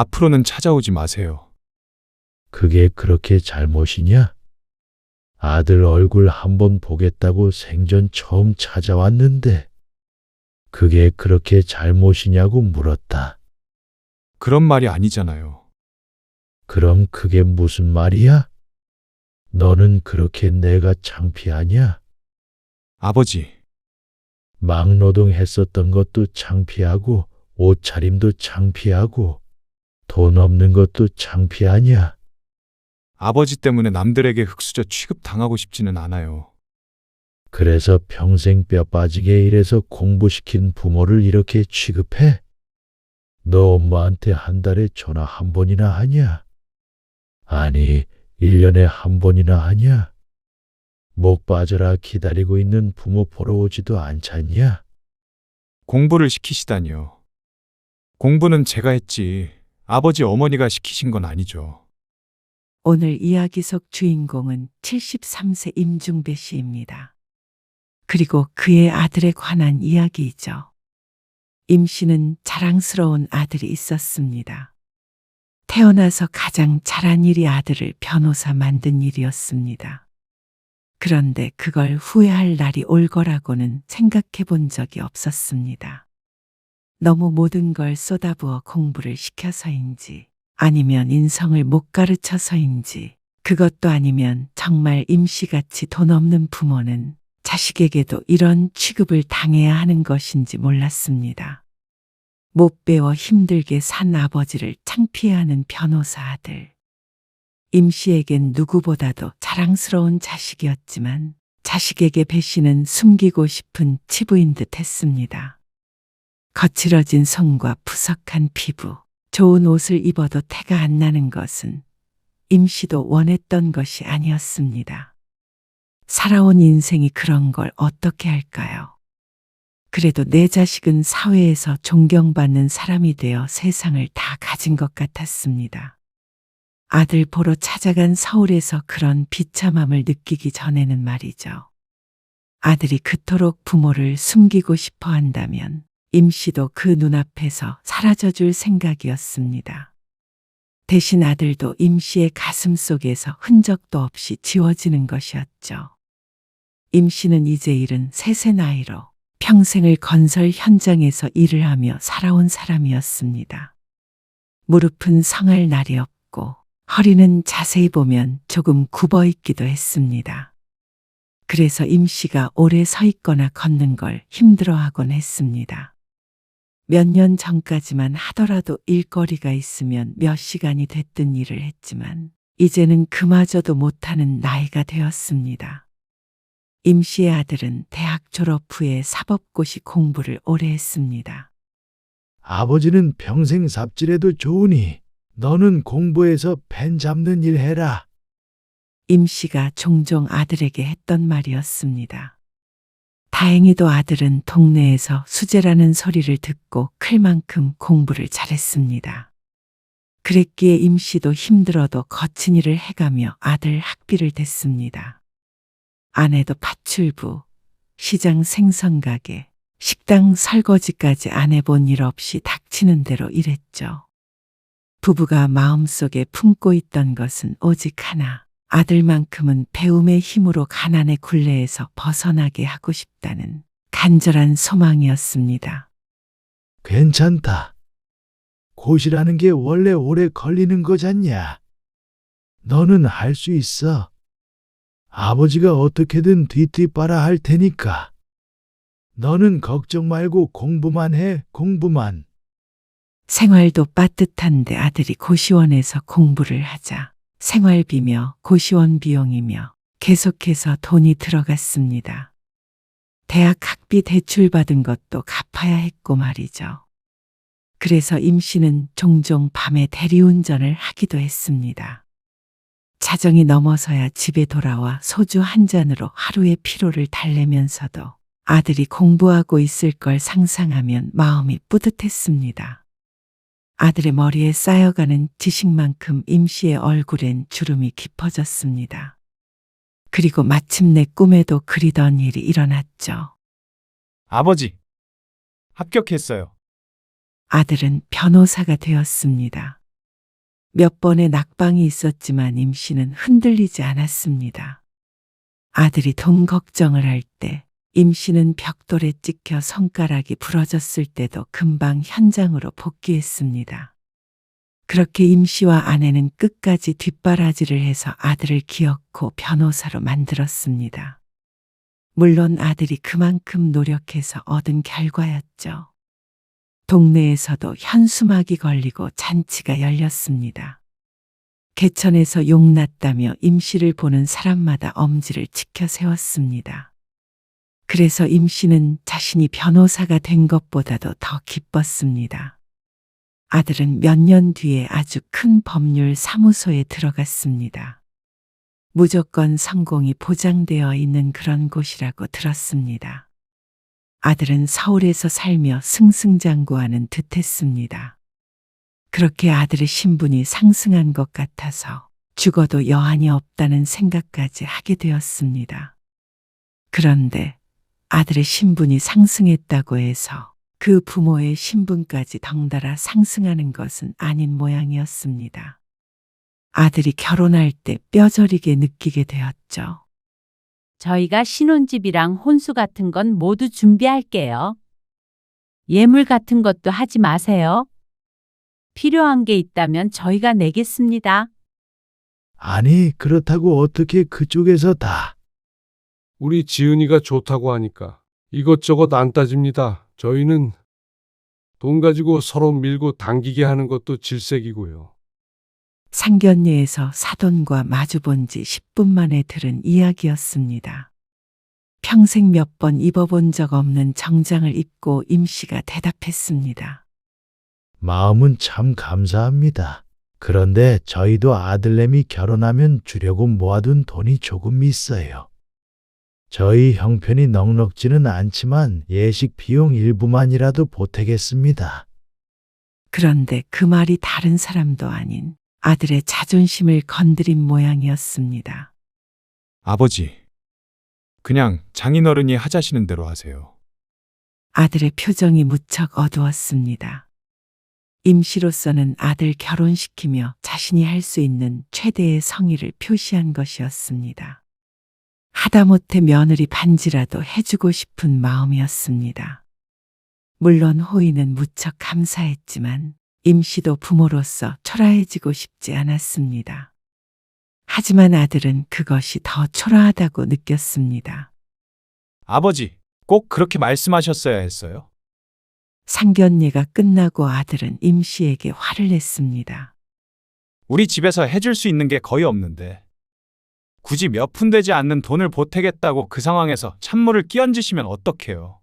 앞으로는 찾아오지 마세요. 그게 그렇게 잘못이냐? 아들 얼굴 한번 보겠다고 생전 처음 찾아왔는데 그게 그렇게 잘못이냐고 물었다. 그런 말이 아니잖아요. 그럼 그게 무슨 말이야? 너는 그렇게 내가 창피하냐? 아버지, 막노동했었던 것도 창피하고 옷차림도 창피하고 돈 없는 것도 창피하냐? 아버지 때문에 남들에게 흙수저 취급당하고 싶지는 않아요. 그래서 평생 뼈 빠지게 일해서 공부시킨 부모를 이렇게 취급해? 너 엄마한테 한 달에 전화 한 번이나 하냐? 아니, 1년에 한 번이나 하냐? 목 빠져라 기다리고 있는 부모 보러 오지도 않잖냐? 공부를 시키시다니요. 공부는 제가 했지. 아버지 어머니가 시키신 건 아니죠. 오늘 이야기 속 주인공은 73세 임중배 씨입니다. 그리고 그의 아들에 관한 이야기이죠. 임 씨는 자랑스러운 아들이 있었습니다. 태어나서 가장 잘한 일이 아들을 변호사 만든 일이었습니다. 그런데 그걸 후회할 날이 올 거라고는 생각해 본 적이 없었습니다. 너무 모든 걸 쏟아부어 공부를 시켜서인지 아니면 인성을 못 가르쳐서인지 그것도 아니면 정말 임씨같이 돈 없는 부모는 자식에게도 이런 취급을 당해야 하는 것인지 몰랐습니다. 못 배워 힘들게 산 아버지를 창피해하는 변호사 아들. 임씨에겐 누구보다도 자랑스러운 자식이었지만 자식에게 배신은 숨기고 싶은 치부인 듯 했습니다. 거칠어진 손과 푸석한 피부, 좋은 옷을 입어도 태가 안 나는 것은 임씨도 원했던 것이 아니었습니다. 살아온 인생이 그런 걸 어떻게 할까요? 그래도 내 자식은 사회에서 존경받는 사람이 되어 세상을 다 가진 것 같았습니다. 아들 보러 찾아간 서울에서 그런 비참함을 느끼기 전에는 말이죠. 아들이 그토록 부모를 숨기고 싶어 한다면 임씨도 그 눈앞에서 사라져줄 생각이었습니다. 대신 아들도 임씨의 가슴 속에서 흔적도 없이 지워지는 것이었죠. 임씨는 이제 73세 나이로 평생을 건설 현장에서 일을 하며 살아온 사람이었습니다. 무릎은 성할 날이 없고 허리는 자세히 보면 조금 굽어 있기도 했습니다. 그래서 임씨가 오래 서 있거나 걷는 걸 힘들어하곤 했습니다. 몇 년 전까지만 하더라도 일거리가 있으면 몇 시간이 됐든 일을 했지만 이제는 그마저도 못하는 나이가 되었습니다. 임씨의 아들은 대학 졸업 후에 사법고시 공부를 오래 했습니다. 아버지는 평생 삽질해도 좋으니 너는 공부해서 펜 잡는 일 해라. 임씨가 종종 아들에게 했던 말이었습니다. 다행히도 아들은 동네에서 수재라는 소리를 듣고 클 만큼 공부를 잘했습니다. 그랬기에 임씨도 힘들어도 거친 일을 해가며 아들 학비를 댔습니다. 아내도 파출부, 시장 생선가게, 식당 설거지까지 안 해본 일 없이 닥치는 대로 일했죠. 부부가 마음속에 품고 있던 것은 오직 하나, 아들만큼은 배움의 힘으로 가난의 굴레에서 벗어나게 하고 싶다는 간절한 소망이었습니다. 괜찮다. 고시라는 게 원래 오래 걸리는 거잖냐. 너는 할 수 있어. 아버지가 어떻게든 뒤띠빠라 할 테니까. 너는 걱정 말고 공부만 해, 공부만. 생활도 빠듯한데 아들이 고시원에서 공부를 하자 생활비며 고시원 비용이며 계속해서 돈이 들어갔습니다. 대학 학비 대출 받은 것도 갚아야 했고 말이죠. 그래서 임씨는 종종 밤에 대리운전을 하기도 했습니다. 자정이 넘어서야 집에 돌아와 소주 한 잔으로 하루의 피로를 달래면서도 아들이 공부하고 있을 걸 상상하면 마음이 뿌듯했습니다. 아들의 머리에 쌓여가는 지식만큼 임씨의 얼굴엔 주름이 깊어졌습니다. 그리고 마침내 꿈에도 그리던 일이 일어났죠. 아버지, 합격했어요. 아들은 변호사가 되었습니다. 몇 번의 낙방이 있었지만 임 씨는 흔들리지 않았습니다. 아들이 돈 걱정을 할 때, 임 씨는 벽돌에 찍혀 손가락이 부러졌을 때도 금방 현장으로 복귀했습니다. 그렇게 임 씨와 아내는 끝까지 뒷바라지를 해서 아들을 기어코 변호사로 만들었습니다. 물론 아들이 그만큼 노력해서 얻은 결과였죠. 동네에서도 현수막이 걸리고 잔치가 열렸습니다. 개천에서 용났다며 임 씨를 보는 사람마다 엄지를 치켜 세웠습니다. 그래서 임 씨는 자신이 변호사가 된 것보다도 더 기뻤습니다. 아들은 몇 년 뒤에 아주 큰 법률 사무소에 들어갔습니다. 무조건 성공이 보장되어 있는 그런 곳이라고 들었습니다. 아들은 서울에서 살며 승승장구하는 듯했습니다. 그렇게 아들의 신분이 상승한 것 같아서 죽어도 여한이 없다는 생각까지 하게 되었습니다. 그런데 아들의 신분이 상승했다고 해서 그 부모의 신분까지 덩달아 상승하는 것은 아닌 모양이었습니다. 아들이 결혼할 때 뼈저리게 느끼게 되었죠. 저희가 신혼집이랑 혼수 같은 건 모두 준비할게요. 예물 같은 것도 하지 마세요. 필요한 게 있다면 저희가 내겠습니다. 아니, 그렇다고 어떻게 그쪽에서 다. 우리 지은이가 좋다고 하니까 이것저것 안 따집니다. 저희는 돈 가지고 서로 밀고 당기게 하는 것도 질색이고요. 상견례에서 사돈과 마주본 지 10분 만에 들은 이야기였습니다. 평생 몇 번 입어본 적 없는 정장을 입고 임 씨가 대답했습니다. 마음은 참 감사합니다. 그런데 저희도 아들내미 결혼하면 주려고 모아둔 돈이 조금 있어요. 저희 형편이 넉넉지는 않지만 예식 비용 일부만이라도 보태겠습니다. 그런데 그 말이 다른 사람도 아닌 아들의 자존심을 건드린 모양이었습니다. 아버지, 그냥 장인어른이 하자시는 대로 하세요. 아들의 표정이 무척 어두웠습니다. 임 씨로서는 아들 결혼시키며 자신이 할 수 있는 최대의 성의를 표시한 것이었습니다. 하다못해 며느리 반지라도 해주고 싶은 마음이었습니다. 물론 호의는 무척 감사했지만 임 씨도 부모로서 초라해지고 싶지 않았습니다. 하지만 아들은 그것이 더 초라하다고 느꼈습니다. 아버지, 꼭 그렇게 말씀하셨어야 했어요. 상견례가 끝나고 아들은 임 씨에게 화를 냈습니다. 우리 집에서 해줄 수 있는 게 거의 없는데 굳이 몇 푼 되지 않는 돈을 보태겠다고 그 상황에서 찬물을 끼얹으시면 어떡해요.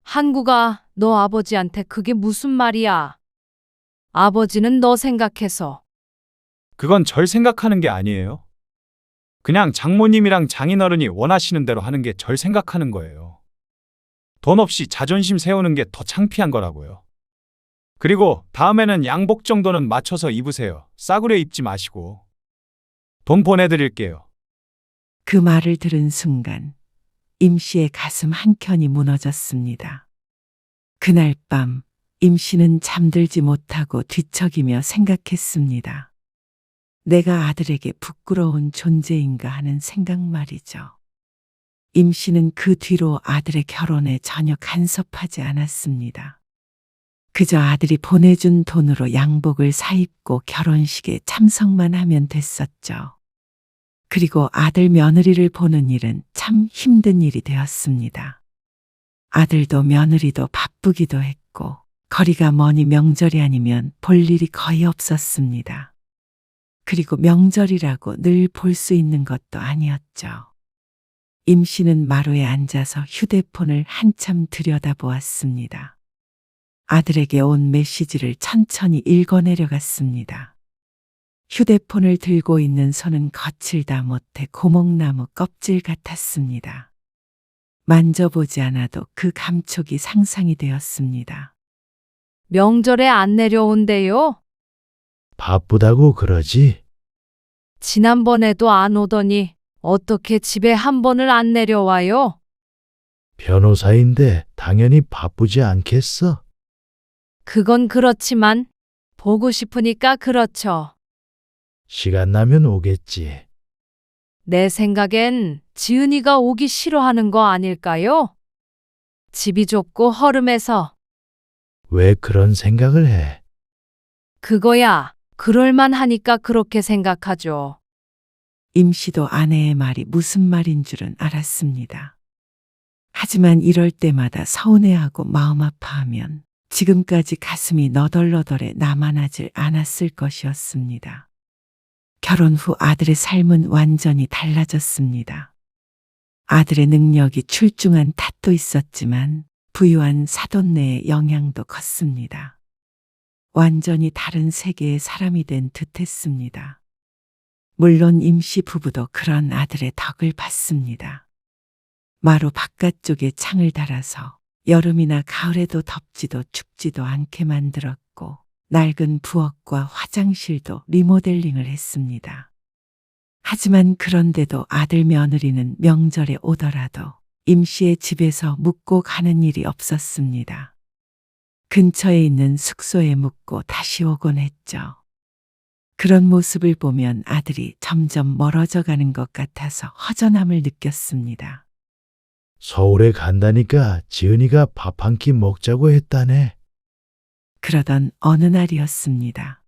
한국아, 너 아버지한테 그게 무슨 말이야? 아버지는 너 생각해서. 그건 절 생각하는 게 아니에요. 그냥 장모님이랑 장인어른이 원하시는 대로 하는 게 절 생각하는 거예요. 돈 없이 자존심 세우는 게 더 창피한 거라고요. 그리고 다음에는 양복 정도는 맞춰서 입으세요. 싸구려 입지 마시고. 돈 보내드릴게요. 그 말을 들은 순간 임 씨의 가슴 한켠이 무너졌습니다. 그날 밤 임 씨는 잠들지 못하고 뒤척이며 생각했습니다. 내가 아들에게 부끄러운 존재인가 하는 생각 말이죠. 임 씨는 그 뒤로 아들의 결혼에 전혀 간섭하지 않았습니다. 그저 아들이 보내준 돈으로 양복을 사입고 결혼식에 참석만 하면 됐었죠. 그리고 아들 며느리를 보는 일은 참 힘든 일이 되었습니다. 아들도 며느리도 바쁘기도 했고 거리가 머니 명절이 아니면 볼 일이 거의 없었습니다. 그리고 명절이라고 늘 볼 수 있는 것도 아니었죠. 임 씨는 마루에 앉아서 휴대폰을 한참 들여다보았습니다. 아들에게 온 메시지를 천천히 읽어내려갔습니다. 휴대폰을 들고 있는 손은 거칠다 못해 고목나무 껍질 같았습니다. 만져보지 않아도 그 감촉이 상상이 되었습니다. 명절에 안 내려온대요? 바쁘다고 그러지? 지난번에도 안 오더니 어떻게 집에 한 번을 안 내려와요? 변호사인데 당연히 바쁘지 않겠어? 그건 그렇지만 보고 싶으니까 그렇죠. 시간 나면 오겠지. 내 생각엔 지은이가 오기 싫어하는 거 아닐까요? 집이 좁고 허름해서. 왜 그런 생각을 해? 그거야, 그럴만 하니까 그렇게 생각하죠. 임 씨도 아내의 말이 무슨 말인 줄은 알았습니다. 하지만 이럴 때마다 서운해하고 마음 아파하면 지금까지 가슴이 너덜너덜해 남아나질 않았을 것이었습니다. 결혼 후 아들의 삶은 완전히 달라졌습니다. 아들의 능력이 출중한 탓도 있었지만 부유한 사돈네의 영향도 컸습니다. 완전히 다른 세계의 사람이 된 듯했습니다. 물론 임씨 부부도 그런 아들의 덕을 봤습니다. 마루 바깥쪽에 창을 달아서 여름이나 가을에도 덥지도 춥지도 않게 만들었고 낡은 부엌과 화장실도 리모델링을 했습니다. 하지만 그런데도 아들 며느리는 명절에 오더라도 임씨의 집에서 묵고 가는 일이 없었습니다. 근처에 있는 숙소에 묵고 다시 오곤 했죠. 그런 모습을 보면 아들이 점점 멀어져 가는 것 같아서 허전함을 느꼈습니다. 서울에 간다니까 지은이가 밥 한 끼 먹자고 했다네. 그러던 어느 날이었습니다.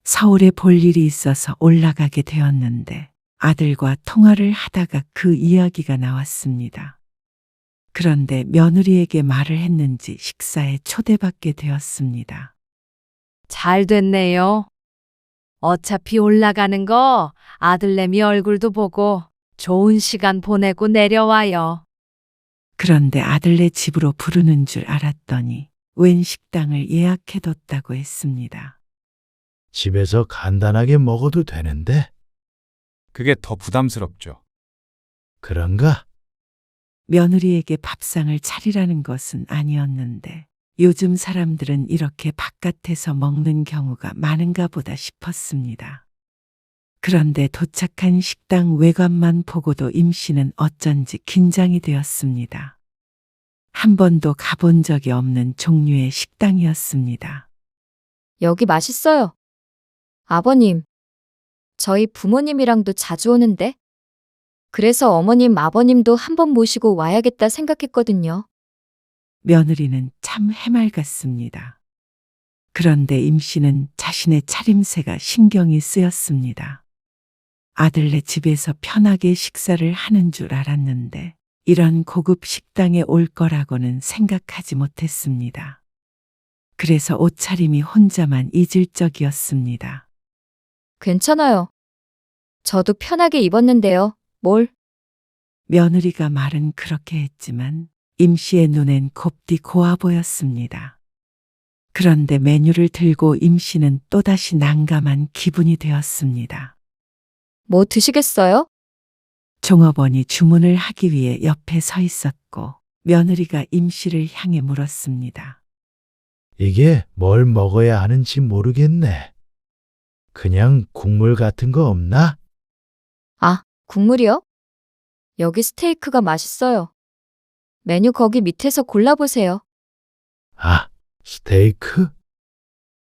서울에 볼 일이 있어서 올라가게 되었는데 아들과 통화를 하다가 그 이야기가 나왔습니다. 그런데 며느리에게 말을 했는지 식사에 초대받게 되었습니다. 잘 됐네요. 어차피 올라가는 거 아들내미 얼굴도 보고 좋은 시간 보내고 내려와요. 그런데 아들네 집으로 부르는 줄 알았더니 웬 식당을 예약해뒀다고 했습니다. 집에서 간단하게 먹어도 되는데 그게 더 부담스럽죠. 그런가? 며느리에게 밥상을 차리라는 것은 아니었는데 요즘 사람들은 이렇게 바깥에서 먹는 경우가 많은가 보다 싶었습니다. 그런데 도착한 식당 외관만 보고도 임 씨는 어쩐지 긴장이 되었습니다. 한 번도 가본 적이 없는 종류의 식당이었습니다. 여기 맛있어요. 아버님, 저희 부모님이랑도 자주 오는데. 그래서 어머님, 아버님도 한번 모시고 와야겠다 생각했거든요. 며느리는 참 해맑았습니다. 그런데 임 씨는 자신의 차림새가 신경이 쓰였습니다. 아들네 집에서 편하게 식사를 하는 줄 알았는데 이런 고급 식당에 올 거라고는 생각하지 못했습니다. 그래서 옷차림이 혼자만 이질적이었습니다. 괜찮아요. 저도 편하게 입었는데요. 뭘? 며느리가 말은 그렇게 했지만 임 씨의 눈엔 곱디 고와 보였습니다. 그런데 메뉴를 들고 임 씨는 또다시 난감한 기분이 되었습니다. 뭐 드시겠어요? 종업원이 주문을 하기 위해 옆에 서 있었고 며느리가 임 씨를 향해 물었습니다. 이게 뭘 먹어야 하는지 모르겠네. 그냥 국물 같은 거 없나? 아, 국물이요? 여기 스테이크가 맛있어요. 메뉴 거기 밑에서 골라보세요. 아, 스테이크?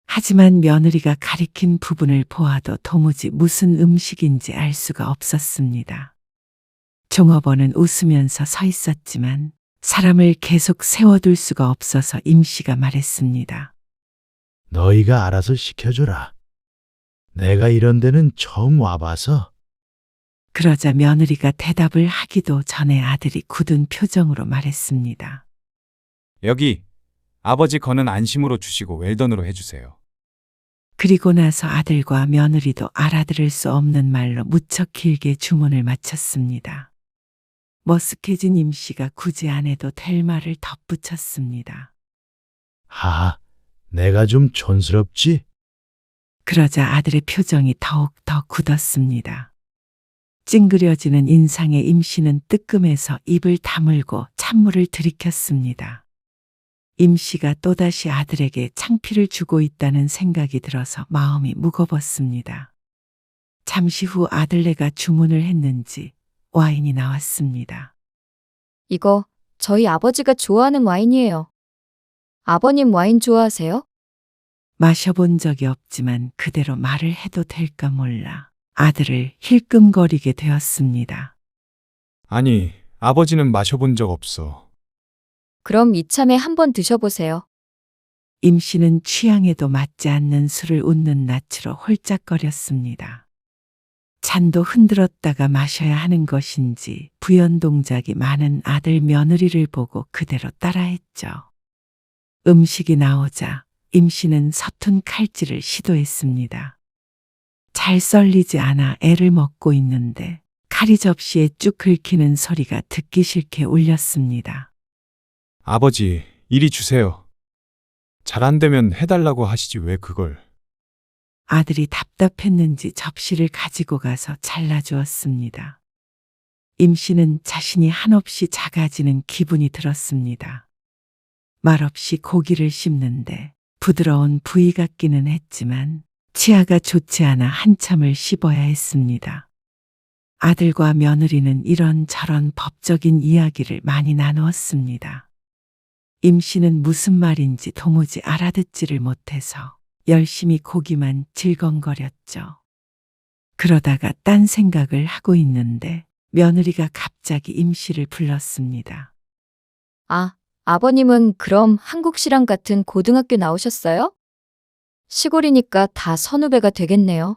하지만 며느리가 가리킨 부분을 보아도 도무지 무슨 음식인지 알 수가 없었습니다. 종업원은 웃으면서 서 있었지만 사람을 계속 세워둘 수가 없어서 임 씨가 말했습니다. 너희가 알아서 시켜줘라. 내가 이런 데는 처음 와봐서. 그러자 며느리가 대답을 하기도 전에 아들이 굳은 표정으로 말했습니다. 여기 아버지 거는 안심으로 주시고 웰던으로 해주세요. 그리고 나서 아들과 며느리도 알아들을 수 없는 말로 무척 길게 주문을 마쳤습니다. 머쓱해진 임 씨가 굳이 안 해도 될 말을 덧붙였습니다. 하하, 내가 좀 촌스럽지? 그러자 아들의 표정이 더욱 더 굳었습니다. 찡그려지는 인상에 임 씨는 뜨끔해서 입을 다물고 찬물을 들이켰습니다. 임 씨가 또다시 아들에게 창피를 주고 있다는 생각이 들어서 마음이 무거웠습니다. 잠시 후 아들네가 주문을 했는지 와인이 나왔습니다. 이거 저희 아버지가 좋아하는 와인이에요. 아버님 와인 좋아하세요? 마셔본 적이 없지만 그대로 말을 해도 될까 몰라 아들을 힐끔거리게 되었습니다. 아니, 아버지는 마셔본 적 없어. 그럼 이참에 한번 드셔보세요. 임 씨는 취향에도 맞지 않는 술을 웃는 낯으로 홀짝거렸습니다. 잔도 흔들었다가 마셔야 하는 것인지 부연 동작이 많은 아들 며느리를 보고 그대로 따라했죠. 음식이 나오자 임 씨는 서툰 칼질을 시도했습니다. 잘 썰리지 않아 애를 먹고 있는데 칼이 접시에 쭉 긁히는 소리가 듣기 싫게 울렸습니다. 아버지, 이리 주세요. 잘 안 되면 해달라고 하시지 왜 그걸. 아들이 답답했는지 접시를 가지고 가서 잘라주었습니다. 임 씨는 자신이 한없이 작아지는 기분이 들었습니다. 말없이 고기를 씹는데 부드러운 부위 같기는 했지만 치아가 좋지 않아 한참을 씹어야 했습니다. 아들과 며느리는 이런저런 법적인 이야기를 많이 나누었습니다. 임 씨는 무슨 말인지 도무지 알아듣지를 못해서 열심히 고기만 질겅거렸죠. 그러다가 딴 생각을 하고 있는데 며느리가 갑자기 임 씨를 불렀습니다. 아, 아버님은 그럼 한국시랑 같은 고등학교 나오셨어요? 시골이니까 다 선후배가 되겠네요.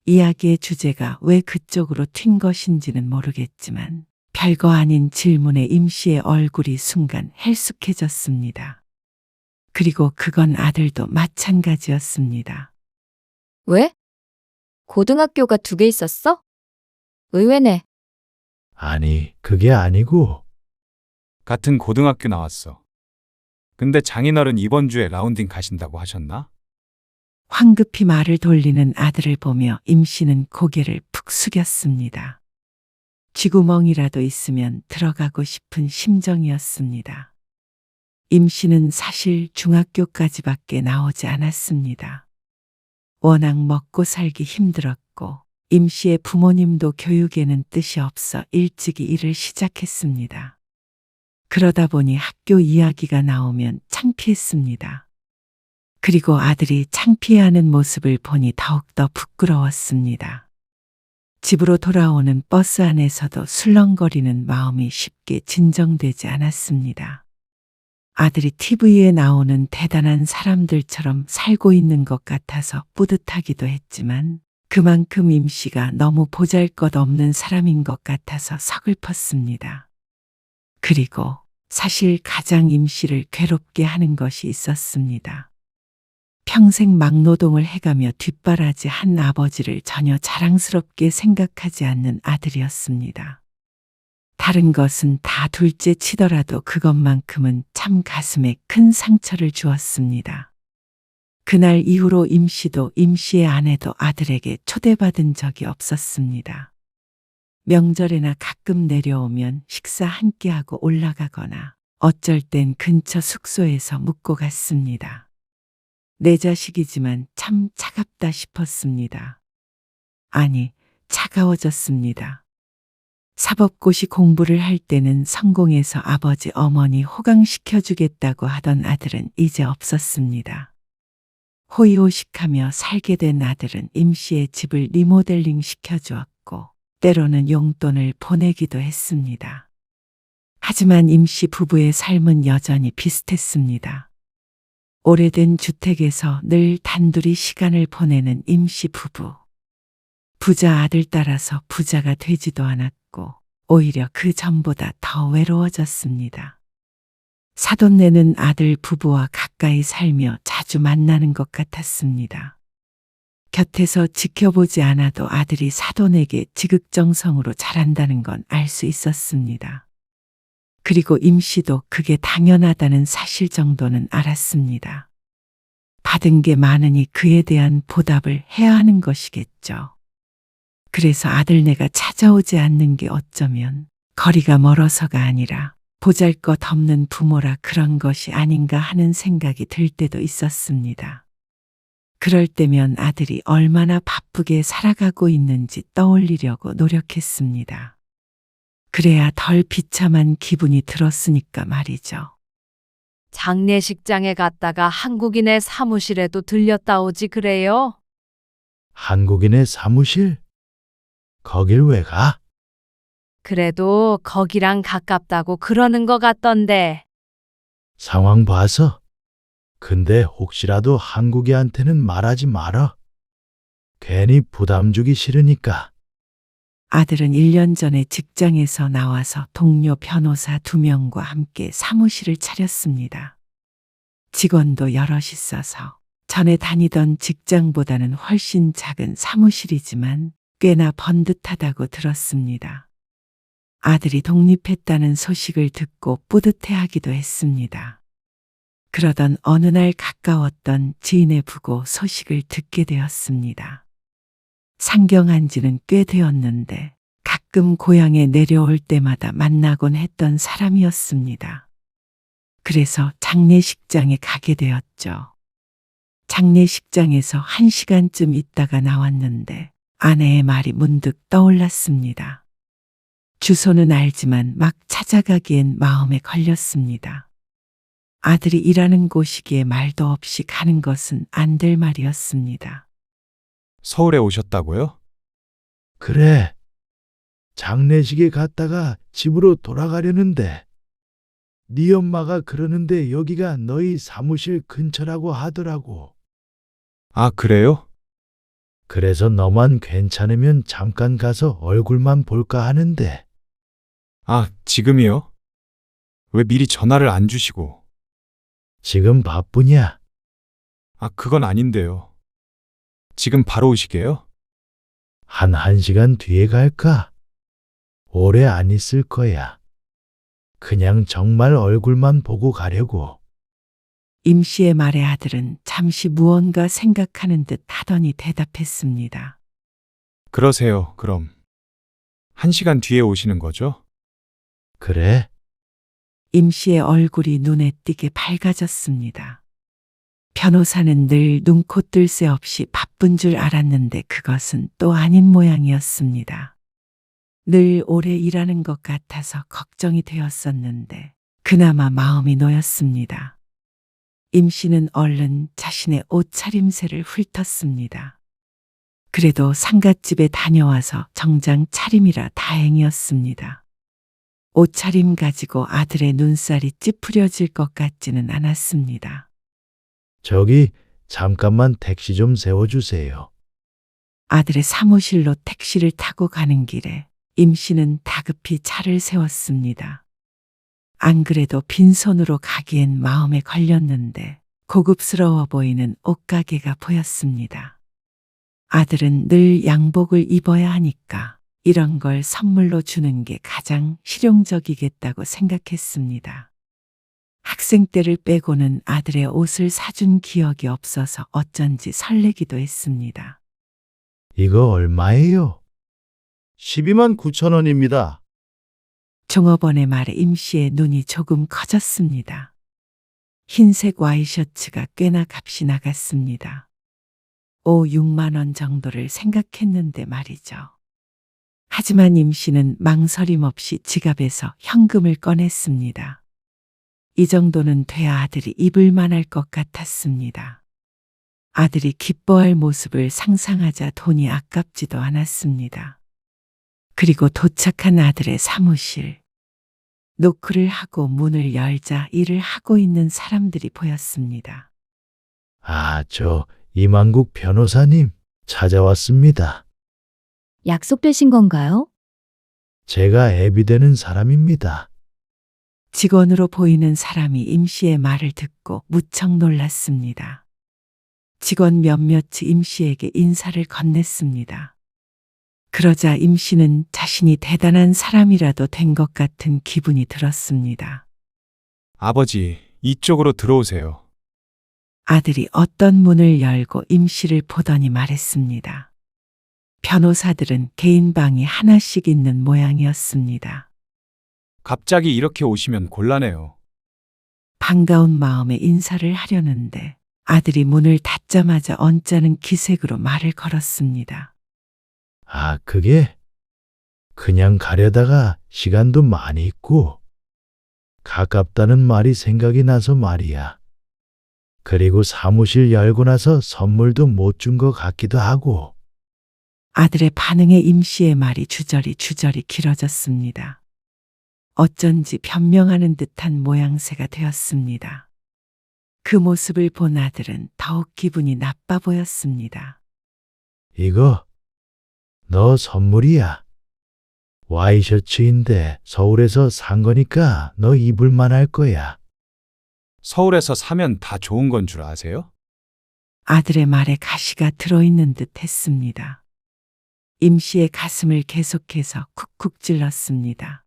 이야기의 주제가 왜 그쪽으로 튄 것인지는 모르겠지만 별거 아닌 질문에 임 씨의 얼굴이 순간 헬쑥해졌습니다. 그리고 그건 아들도 마찬가지였습니다. 왜? 고등학교가 2개 있었어? 의외네. 아니, 그게 아니고 같은 고등학교 나왔어. 근데 장인어른 이번 주에 라운딩 가신다고 하셨나? 황급히 말을 돌리는 아들을 보며 임 씨는 고개를 푹 숙였습니다. 쥐구멍이라도 있으면 들어가고 싶은 심정이었습니다. 임 씨는 사실 중학교까지밖에 나오지 않았습니다. 워낙 먹고 살기 힘들었고 임 씨의 부모님도 교육에는 뜻이 없어 일찍이 일을 시작했습니다. 그러다 보니 학교 이야기가 나오면 창피했습니다. 그리고 아들이 창피해하는 모습을 보니 더욱더 부끄러웠습니다. 집으로 돌아오는 버스 안에서도 술렁거리는 마음이 쉽게 진정되지 않았습니다. 아들이 TV에 나오는 대단한 사람들처럼 살고 있는 것 같아서 뿌듯하기도 했지만 그만큼 임 씨가 너무 보잘것없는 사람인 것 같아서 서글펐습니다. 그리고 사실 가장 임 씨를 괴롭게 하는 것이 있었습니다. 평생 막노동을 해가며 뒷바라지 한 아버지를 전혀 자랑스럽게 생각하지 않는 아들이었습니다. 다른 것은 다 둘째 치더라도 그것만큼은 참 가슴에 큰 상처를 주었습니다. 그날 이후로 임 씨도 임 씨의 아내도 아들에게 초대받은 적이 없었습니다. 명절에나 가끔 내려오면 식사 함께하고 올라가거나 어쩔 땐 근처 숙소에서 묵고 갔습니다. 내 자식이지만 참 차갑다 싶었습니다. 아니, 차가워졌습니다. 사법고시 공부를 할 때는 성공해서 아버지 어머니 호강시켜주겠다고 하던 아들은 이제 없었습니다. 호의호식하며 살게 된 아들은 임 씨의 집을 리모델링 시켜주었고 때로는 용돈을 보내기도 했습니다. 하지만 임 씨 부부의 삶은 여전히 비슷했습니다. 오래된 주택에서 늘 단둘이 시간을 보내는 임 씨 부부. 부자 아들 따라서 부자가 되지도 않았고 오히려 그 전보다 더 외로워졌습니다. 사돈 내는 아들 부부와 가까이 살며 자주 만나는 것 같았습니다. 곁에서 지켜보지 않아도 아들이 사돈에게 지극정성으로 잘한다는 건 알 수 있었습니다. 그리고 임 씨도 그게 당연하다는 사실 정도는 알았습니다. 받은 게 많으니 그에 대한 보답을 해야 하는 것이겠죠. 그래서 아들네가 찾아오지 않는 게 어쩌면 거리가 멀어서가 아니라 보잘것없는 부모라 그런 것이 아닌가 하는 생각이 들 때도 있었습니다. 그럴 때면 아들이 얼마나 바쁘게 살아가고 있는지 떠올리려고 노력했습니다. 그래야 덜 비참한 기분이 들었으니까 말이죠. 장례식장에 갔다가 한국인의 사무실에도 들렸다 오지 그래요? 한국인의 사무실? 거길 왜 가? 그래도 거기랑 가깝다고 그러는 것 같던데. 상황 봐서. 근데 혹시라도 한국이한테는 말하지 마라. 괜히 부담 주기 싫으니까. 아들은 1년 전에 직장에서 나와서 동료 변호사 2명과 함께 사무실을 차렸습니다. 직원도 여럿 있어서 전에 다니던 직장보다는 훨씬 작은 사무실이지만 꽤나 번듯하다고 들었습니다. 아들이 독립했다는 소식을 듣고 뿌듯해하기도 했습니다. 그러던 어느 날 가까웠던 지인의 부고 소식을 듣게 되었습니다. 상경한 지는 꽤 되었는데 가끔 고향에 내려올 때마다 만나곤 했던 사람이었습니다. 그래서 장례식장에 가게 되었죠. 장례식장에서 1시간쯤 있다가 나왔는데 아내의 말이 문득 떠올랐습니다. 주소는 알지만 막 찾아가기엔 마음에 걸렸습니다. 아들이 일하는 곳이기에 말도 없이 가는 것은 안 될 말이었습니다. 서울에 오셨다고요? 그래. 장례식에 갔다가 집으로 돌아가려는데 네 엄마가 그러는데 여기가 너희 사무실 근처라고 하더라고. 아, 그래요? 그래서 너만 괜찮으면 잠깐 가서 얼굴만 볼까 하는데. 아, 지금이요? 왜 미리 전화를 안 주시고? 지금 바쁘냐? 아, 그건 아닌데요. 지금 바로 오시게요? 한 1시간 뒤에 갈까? 오래 안 있을 거야. 그냥 정말 얼굴만 보고 가려고. 임 씨의 말에 아들은 잠시 무언가 생각하는 듯 하더니 대답했습니다. 그러세요, 그럼. 1시간 뒤에 오시는 거죠? 그래? 임 씨의 얼굴이 눈에 띄게 밝아졌습니다. 변호사는 늘 눈코 뜰 새 없이 바쁜 줄 알았는데 그것은 또 아닌 모양이었습니다. 늘 오래 일하는 것 같아서 걱정이 되었었는데 그나마 마음이 놓였습니다. 임 씨는 얼른 자신의 옷차림새를 훑었습니다. 그래도 상갓집에 다녀와서 정장 차림이라 다행이었습니다. 옷차림 가지고 아들의 눈살이 찌푸려질 것 같지는 않았습니다. 저기 잠깐만 택시 좀 세워주세요. 아들의 사무실로 택시를 타고 가는 길에 임 씨는 다급히 차를 세웠습니다. 안 그래도 빈손으로 가기엔 마음에 걸렸는데 고급스러워 보이는 옷가게가 보였습니다. 아들은 늘 양복을 입어야 하니까 이런 걸 선물로 주는 게 가장 실용적이겠다고 생각했습니다. 학생 때를 빼고는 아들의 옷을 사준 기억이 없어서 어쩐지 설레기도 했습니다. 이거 얼마예요? 12만 9천 원입니다. 종업원의 말에 임 씨의 눈이 조금 커졌습니다. 흰색 와이셔츠가 꽤나 값이 나갔습니다. 6만 원 정도를 생각했는데 말이죠. 하지만 임 씨는 망설임 없이 지갑에서 현금을 꺼냈습니다. 이 정도는 돼야 아들이 입을 만할 것 같았습니다. 아들이 기뻐할 모습을 상상하자 돈이 아깝지도 않았습니다. 그리고 도착한 아들의 사무실. 노크를 하고 문을 열자 일을 하고 있는 사람들이 보였습니다. 저 이만국 변호사님 찾아왔습니다. 약속되신 건가요? 제가 애비 되는 사람입니다. 직원으로 보이는 사람이 임 씨의 말을 듣고 무척 놀랐습니다. 직원 몇몇이 임 씨에게 인사를 건넸습니다. 그러자 임 씨는 자신이 대단한 사람이라도 된 것 같은 기분이 들었습니다. 아버지, 이쪽으로 들어오세요. 아들이 어떤 문을 열고 임 씨를 보더니 말했습니다. 변호사들은 개인 방이 하나씩 있는 모양이었습니다. 갑자기 이렇게 오시면 곤란해요. 반가운 마음에 인사를 하려는데 아들이 문을 닫자마자 언짢은 기색으로 말을 걸었습니다. 그게 그냥 가려다가 시간도 많이 있고 가깝다는 말이 생각이 나서 말이야. 그리고 사무실 열고 나서 선물도 못 준 것 같기도 하고. 아들의 반응에 임씨의 말이 주저리 길어졌습니다. 어쩐지 변명하는 듯한 모양새가 되었습니다. 그 모습을 본 아들은 더욱 기분이 나빠 보였습니다. 이거 너 선물이야. 와이셔츠인데 서울에서 산 거니까 너 입을만 할 거야. 서울에서 사면 다 좋은 건 줄 아세요? 아들의 말에 가시가 들어있는 듯 했습니다. 임씨의 가슴을 계속해서 쿡쿡 찔렀습니다.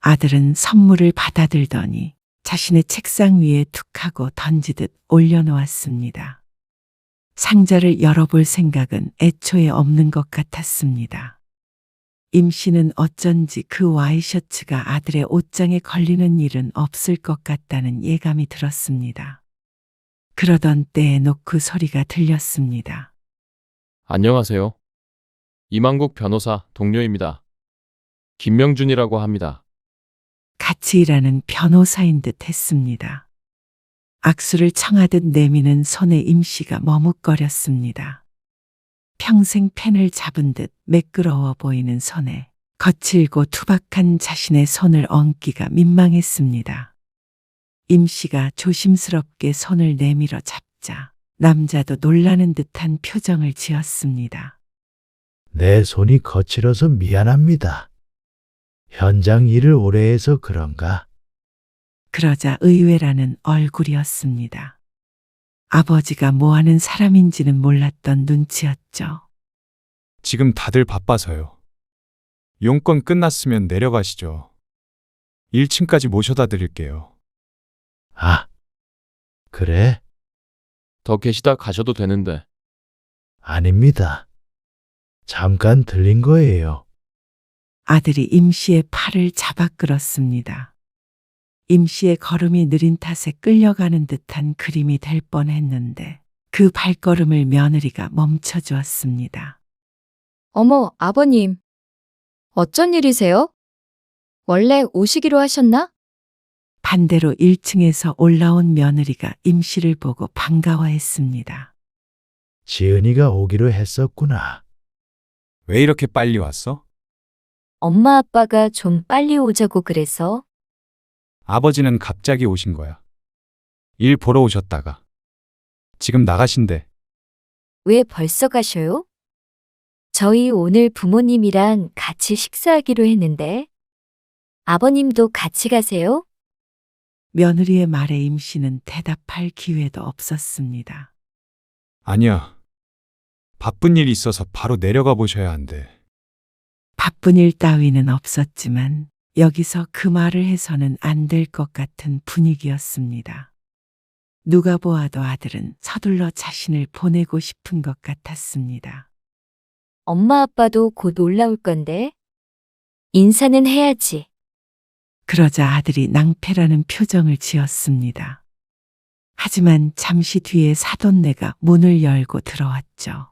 아들은 선물을 받아들더니 자신의 책상 위에 툭 하고 던지듯 올려놓았습니다. 상자를 열어볼 생각은 애초에 없는 것 같았습니다. 임씨는 어쩐지 그 와이셔츠가 아들의 옷장에 걸리는 일은 없을 것 같다는 예감이 들었습니다. 그러던 때에 노크 소리가 들렸습니다. 안녕하세요. 이만국 변호사 동료입니다. 김명준이라고 합니다. 같이 일하는 변호사인 듯 했습니다. 악수를 청하듯 내미는 손에 임씨가 머뭇거렸습니다. 평생 펜을 잡은 듯 매끄러워 보이는 손에 거칠고 투박한 자신의 손을 얹기가 민망했습니다. 임씨가 조심스럽게 손을 내밀어 잡자 남자도 놀라는 듯한 표정을 지었습니다. 내 손이 거칠어서 미안합니다. 현장 일을 오래 해서 그런가? 그러자 의외라는 얼굴이었습니다. 아버지가 뭐하는 사람인지는 몰랐던 눈치였죠. 지금 다들 바빠서요. 용건 끝났으면 내려가시죠. 1층까지 모셔다 드릴게요. 아, 그래? 더 계시다 가셔도 되는데. 아닙니다. 잠깐 들린 거예요. 아들이 임씨의 팔을 잡아 끌었습니다. 임씨의 걸음이 느린 탓에 끌려가는 듯한 그림이 될 뻔했는데 그 발걸음을 며느리가 멈춰주었습니다. 어머, 아버님. 어쩐 일이세요? 원래 오시기로 하셨나? 반대로 1층에서 올라온 며느리가 임씨를 보고 반가워했습니다. 지은이가 오기로 했었구나. 왜 이렇게 빨리 왔어? 엄마 아빠가 좀 빨리 오자고 그래서. 아버지는 갑자기 오신 거야. 일 보러 오셨다가. 지금 나가신대. 왜 벌써 가셔요? 저희 오늘 부모님이랑 같이 식사하기로 했는데. 아버님도 같이 가세요? 며느리의 말에 임씨는 대답할 기회도 없었습니다. 아니야. 바쁜 일이 있어서 바로 내려가 보셔야 한대. 바쁜 일 따위는 없었지만 여기서 그 말을 해서는 안 될 것 같은 분위기였습니다. 누가 보아도 아들은 서둘러 자신을 보내고 싶은 것 같았습니다. 엄마 아빠도 곧 올라올 건데. 인사는 해야지. 그러자 아들이 낭패라는 표정을 지었습니다. 하지만 잠시 뒤에 사돈네가 문을 열고 들어왔죠.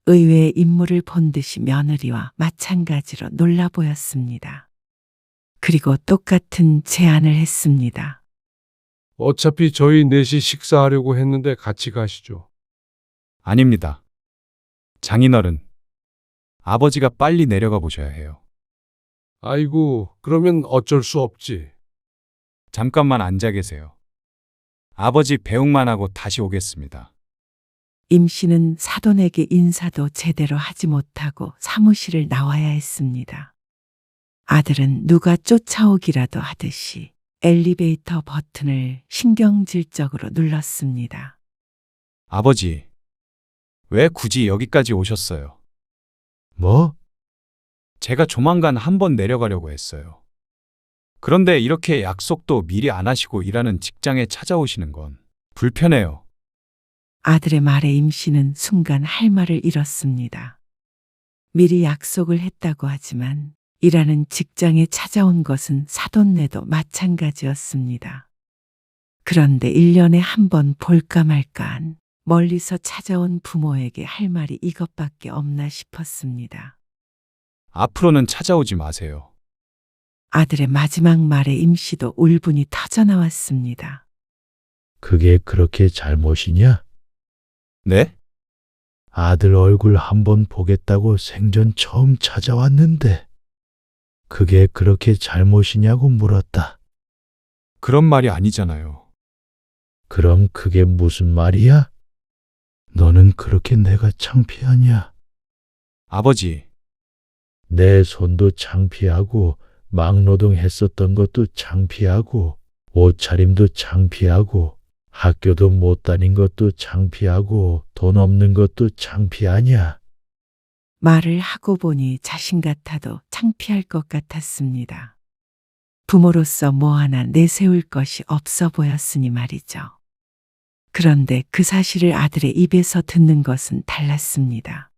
의외의 인물을 본 듯이 며느리와 마찬가지로 놀라 보였습니다. 그리고 똑같은 제안을 했습니다. 어차피 저희 넷이 식사하려고 했는데 같이 가시죠. 아닙니다. 장인어른. 아버지가 빨리 내려가 보셔야 해요. 아이고, 그러면 어쩔 수 없지. 잠깐만 앉아 계세요. 아버지 배웅만 하고 다시 오겠습니다. 임씨는 사돈에게 인사도 제대로 하지 못하고 사무실을 나와야 했습니다. 아들은 누가 쫓아오기라도 하듯이 엘리베이터 버튼을 신경질적으로 눌렀습니다. 아버지, 왜 굳이 여기까지 오셨어요? 뭐? 제가 조만간 한번 내려가려고 했어요. 그런데 이렇게 약속도 미리 안 하시고 일하는 직장에 찾아오시는 건 불편해요. 아들의 말에 임씨는 순간 할 말을 잃었습니다. 미리 약속을 했다고 하지만 일하는 직장에 찾아온 것은 사돈네도 마찬가지였습니다. 그런데 1년에 한 번 볼까 말까한 멀리서 찾아온 부모에게 할 말이 이것밖에 없나 싶었습니다. 앞으로는 찾아오지 마세요. 아들의 마지막 말에 임씨도 울분이 터져나왔습니다. 그게 그렇게 잘못이냐? 네? 아들 얼굴 한번 보겠다고 생전 처음 찾아왔는데 그게 그렇게 잘못이냐고 물었다. 그런 말이 아니잖아요. 그럼 그게 무슨 말이야? 너는 그렇게 내가 창피하냐? 아버지, 내 손도 창피하고 막노동했었던 것도 창피하고 옷차림도 창피하고 학교도 못 다닌 것도 창피하고 돈 없는 것도 창피하냐? 말을 하고 보니 자신 같아도 창피할 것 같았습니다. 부모로서 뭐 하나 내세울 것이 없어 보였으니 말이죠. 그런데 그 사실을 아들의 입에서 듣는 것은 달랐습니다.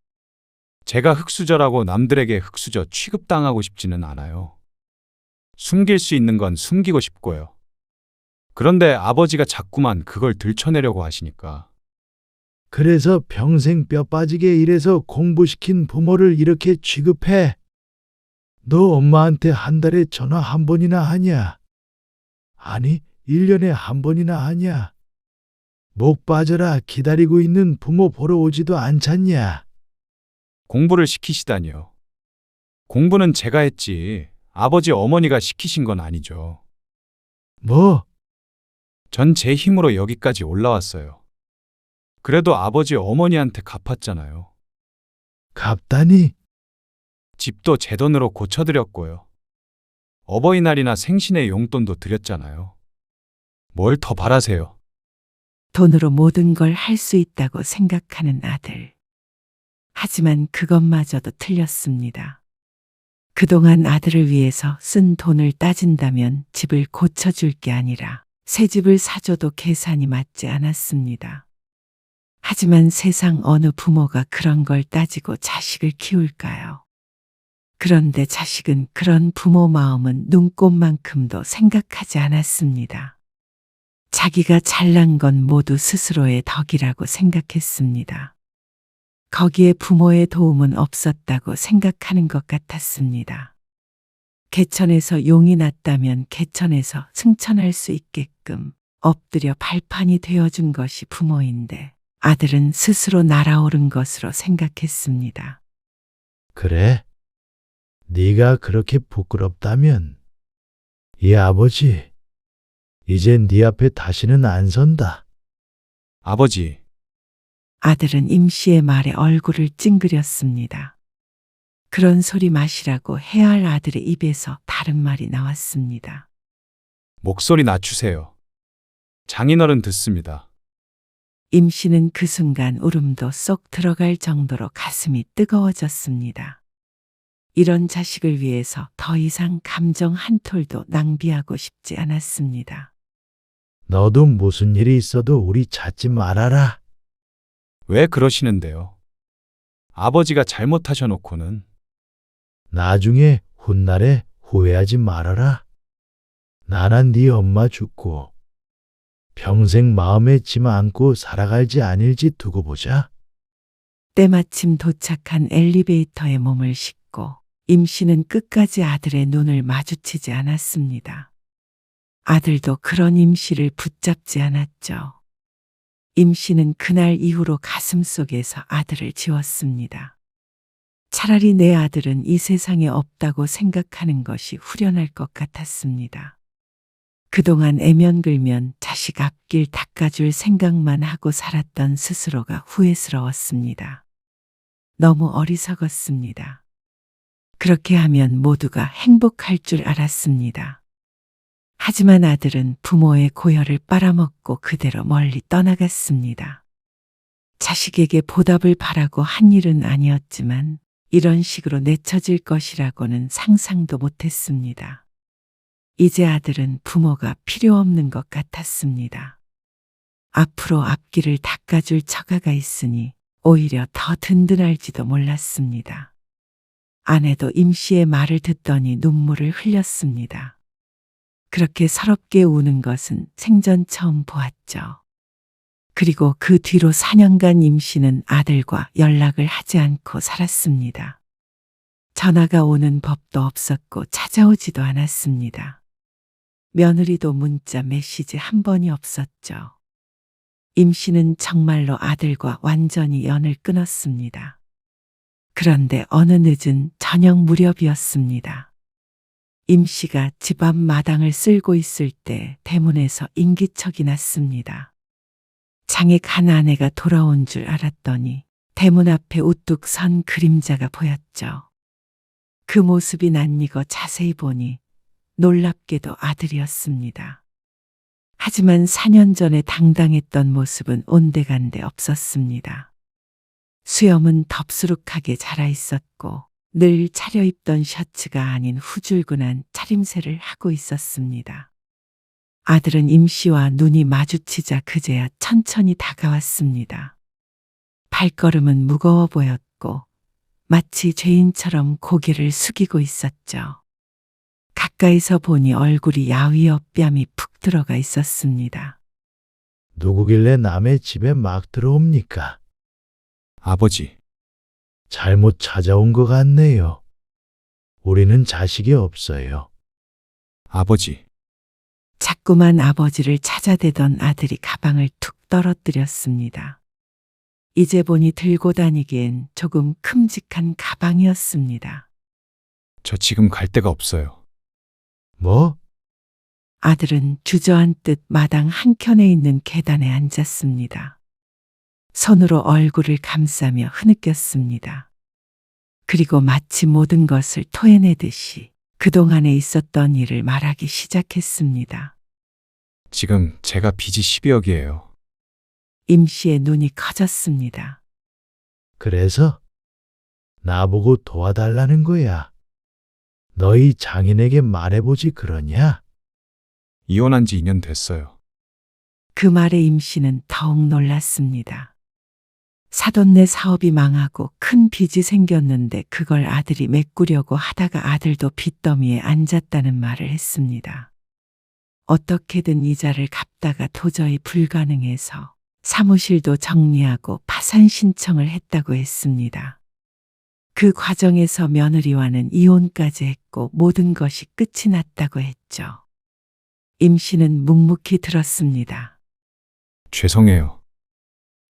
제가 흙수저라고 남들에게 흙수저 취급당하고 싶지는 않아요. 숨길 수 있는 건 숨기고 싶고요. 그런데 아버지가 자꾸만 그걸 들춰내려고 하시니까 그래서 평생 뼈 빠지게 일해서 공부시킨 부모를 이렇게 취급해? 너 엄마한테 한 달에 전화 한 번이나 하냐? 아니, 1년에 한 번이나 하냐? 목 빠져라 기다리고 있는 부모 보러 오지도 않잖냐? 공부를 시키시다니요. 공부는 제가 했지 아버지 어머니가 시키신 건 아니죠. 뭐? 전 제 힘으로 여기까지 올라왔어요. 그래도 아버지 어머니한테 갚았잖아요. 갚다니? 집도 제 돈으로 고쳐드렸고요. 어버이날이나 생신의 용돈도 드렸잖아요. 뭘 더 바라세요? 돈으로 모든 걸 할 수 있다고 생각하는 아들. 하지만 그것마저도 틀렸습니다. 그동안 아들을 위해서 쓴 돈을 따진다면 집을 고쳐줄 게 아니라 새 집을 사줘도 계산이 맞지 않았습니다. 하지만 세상 어느 부모가 그런 걸 따지고 자식을 키울까요? 그런데 자식은 그런 부모 마음은 눈꼽만큼도 생각하지 않았습니다. 자기가 잘난 건 모두 스스로의 덕이라고 생각했습니다. 거기에 부모의 도움은 없었다고 생각하는 것 같았습니다. 개천에서 용이 났다면 개천에서 승천할 수 있게끔 엎드려 발판이 되어준 것이 부모인데 아들은 스스로 날아오른 것으로 생각했습니다. 그래? 네가 그렇게 부끄럽다면 이 아버지 이젠 네 앞에 다시는 안 선다. 아버지, 아들은 임씨의 말에 얼굴을 찡그렸습니다. 그런 소리 마시라고 해야 할 아들의 입에서 다른 말이 나왔습니다. 목소리 낮추세요. 장인어른 듣습니다. 임씨는 그 순간 울음도 쏙 들어갈 정도로 가슴이 뜨거워졌습니다. 이런 자식을 위해서 더 이상 감정 한 톨도 낭비하고 싶지 않았습니다. 너도 무슨 일이 있어도 우리 찾지 말아라. 왜 그러시는데요? 아버지가 잘못하셔놓고는 나중에 훗날에 후회하지 말아라. 나는 네 엄마 죽고 평생 마음에 짐 안고 살아갈지 아닐지 두고 보자. 때마침 도착한 엘리베이터에 몸을 싣고 임씨는 끝까지 아들의 눈을 마주치지 않았습니다. 아들도 그런 임씨를 붙잡지 않았죠. 임씨는 그날 이후로 가슴속에서 아들을 지웠습니다. 차라리 내 아들은 이 세상에 없다고 생각하는 것이 후련할 것 같았습니다. 그동안 애면글면 자식 앞길 닦아줄 생각만 하고 살았던 스스로가 후회스러웠습니다. 너무 어리석었습니다. 그렇게 하면 모두가 행복할 줄 알았습니다. 하지만 아들은 부모의 고열을 빨아먹고 그대로 멀리 떠나갔습니다. 자식에게 보답을 바라고 한 일은 아니었지만 이런 식으로 내쳐질 것이라고는 상상도 못했습니다. 이제 아들은 부모가 필요 없는 것 같았습니다. 앞으로 앞길을 닦아줄 처가가 있으니 오히려 더 든든할지도 몰랐습니다. 아내도 임씨의 말을 듣더니 눈물을 흘렸습니다. 그렇게 서럽게 우는 것은 생전 처음 보았죠. 그리고 그 뒤로 4년간 임씨는 아들과 연락을 하지 않고 살았습니다. 전화가 오는 법도 없었고 찾아오지도 않았습니다. 며느리도 문자 메시지 한 번이 없었죠. 임 씨는 정말로 아들과 완전히 연을 끊었습니다. 그런데 어느 늦은 저녁 무렵이었습니다. 임 씨가 집 앞 마당을 쓸고 있을 때 대문에서 인기척이 났습니다. 장에 간 아내가 돌아온 줄 알았더니 대문 앞에 우뚝 선 그림자가 보였죠. 그 모습이 낯익어 자세히 보니 놀랍게도 아들이었습니다. 하지만 4년 전에 당당했던 모습은 온데간데 없었습니다. 수염은 덥수룩하게 자라 있었고 늘 차려입던 셔츠가 아닌 후줄근한 차림새를 하고 있었습니다. 아들은 임 씨와 눈이 마주치자 그제야 천천히 다가왔습니다. 발걸음은 무거워 보였고 마치 죄인처럼 고개를 숙이고 있었죠. 가까이서 보니 얼굴이 야위어 뺨이 푹 들어가 있었습니다. 누구길래 남의 집에 막 들어옵니까? 아버지, 잘못 찾아온 것 같네요. 우리는 자식이 없어요. 아버지, 자꾸만 아버지를 찾아대던 아들이 가방을 툭 떨어뜨렸습니다. 이제 보니 들고 다니기엔 조금 큼직한 가방이었습니다. 저 지금 갈 데가 없어요. 뭐? 아들은 주저앉듯 마당 한켠에 있는 계단에 앉았습니다. 손으로 얼굴을 감싸며 흐느꼈습니다. 그리고 마치 모든 것을 토해내듯이 그동안에 있었던 일을 말하기 시작했습니다. 지금 제가 빚이 12억이에요. 임 씨의 눈이 커졌습니다. 그래서 나보고 도와달라는 거야. 너희 장인에게 말해보지 그러냐? 이혼한 지 2년 됐어요. 그 말에 임 씨는 더욱 놀랐습니다. 사돈네 사업이 망하고 큰 빚이 생겼는데 그걸 아들이 메꾸려고 하다가 아들도 빚더미에 앉았다는 말을 했습니다. 어떻게든 이자를 갚다가 도저히 불가능해서 사무실도 정리하고 파산 신청을 했다고 했습니다. 그 과정에서 며느리와는 이혼까지 했고 모든 것이 끝이 났다고 했죠. 임 씨는 묵묵히 들었습니다. 죄송해요.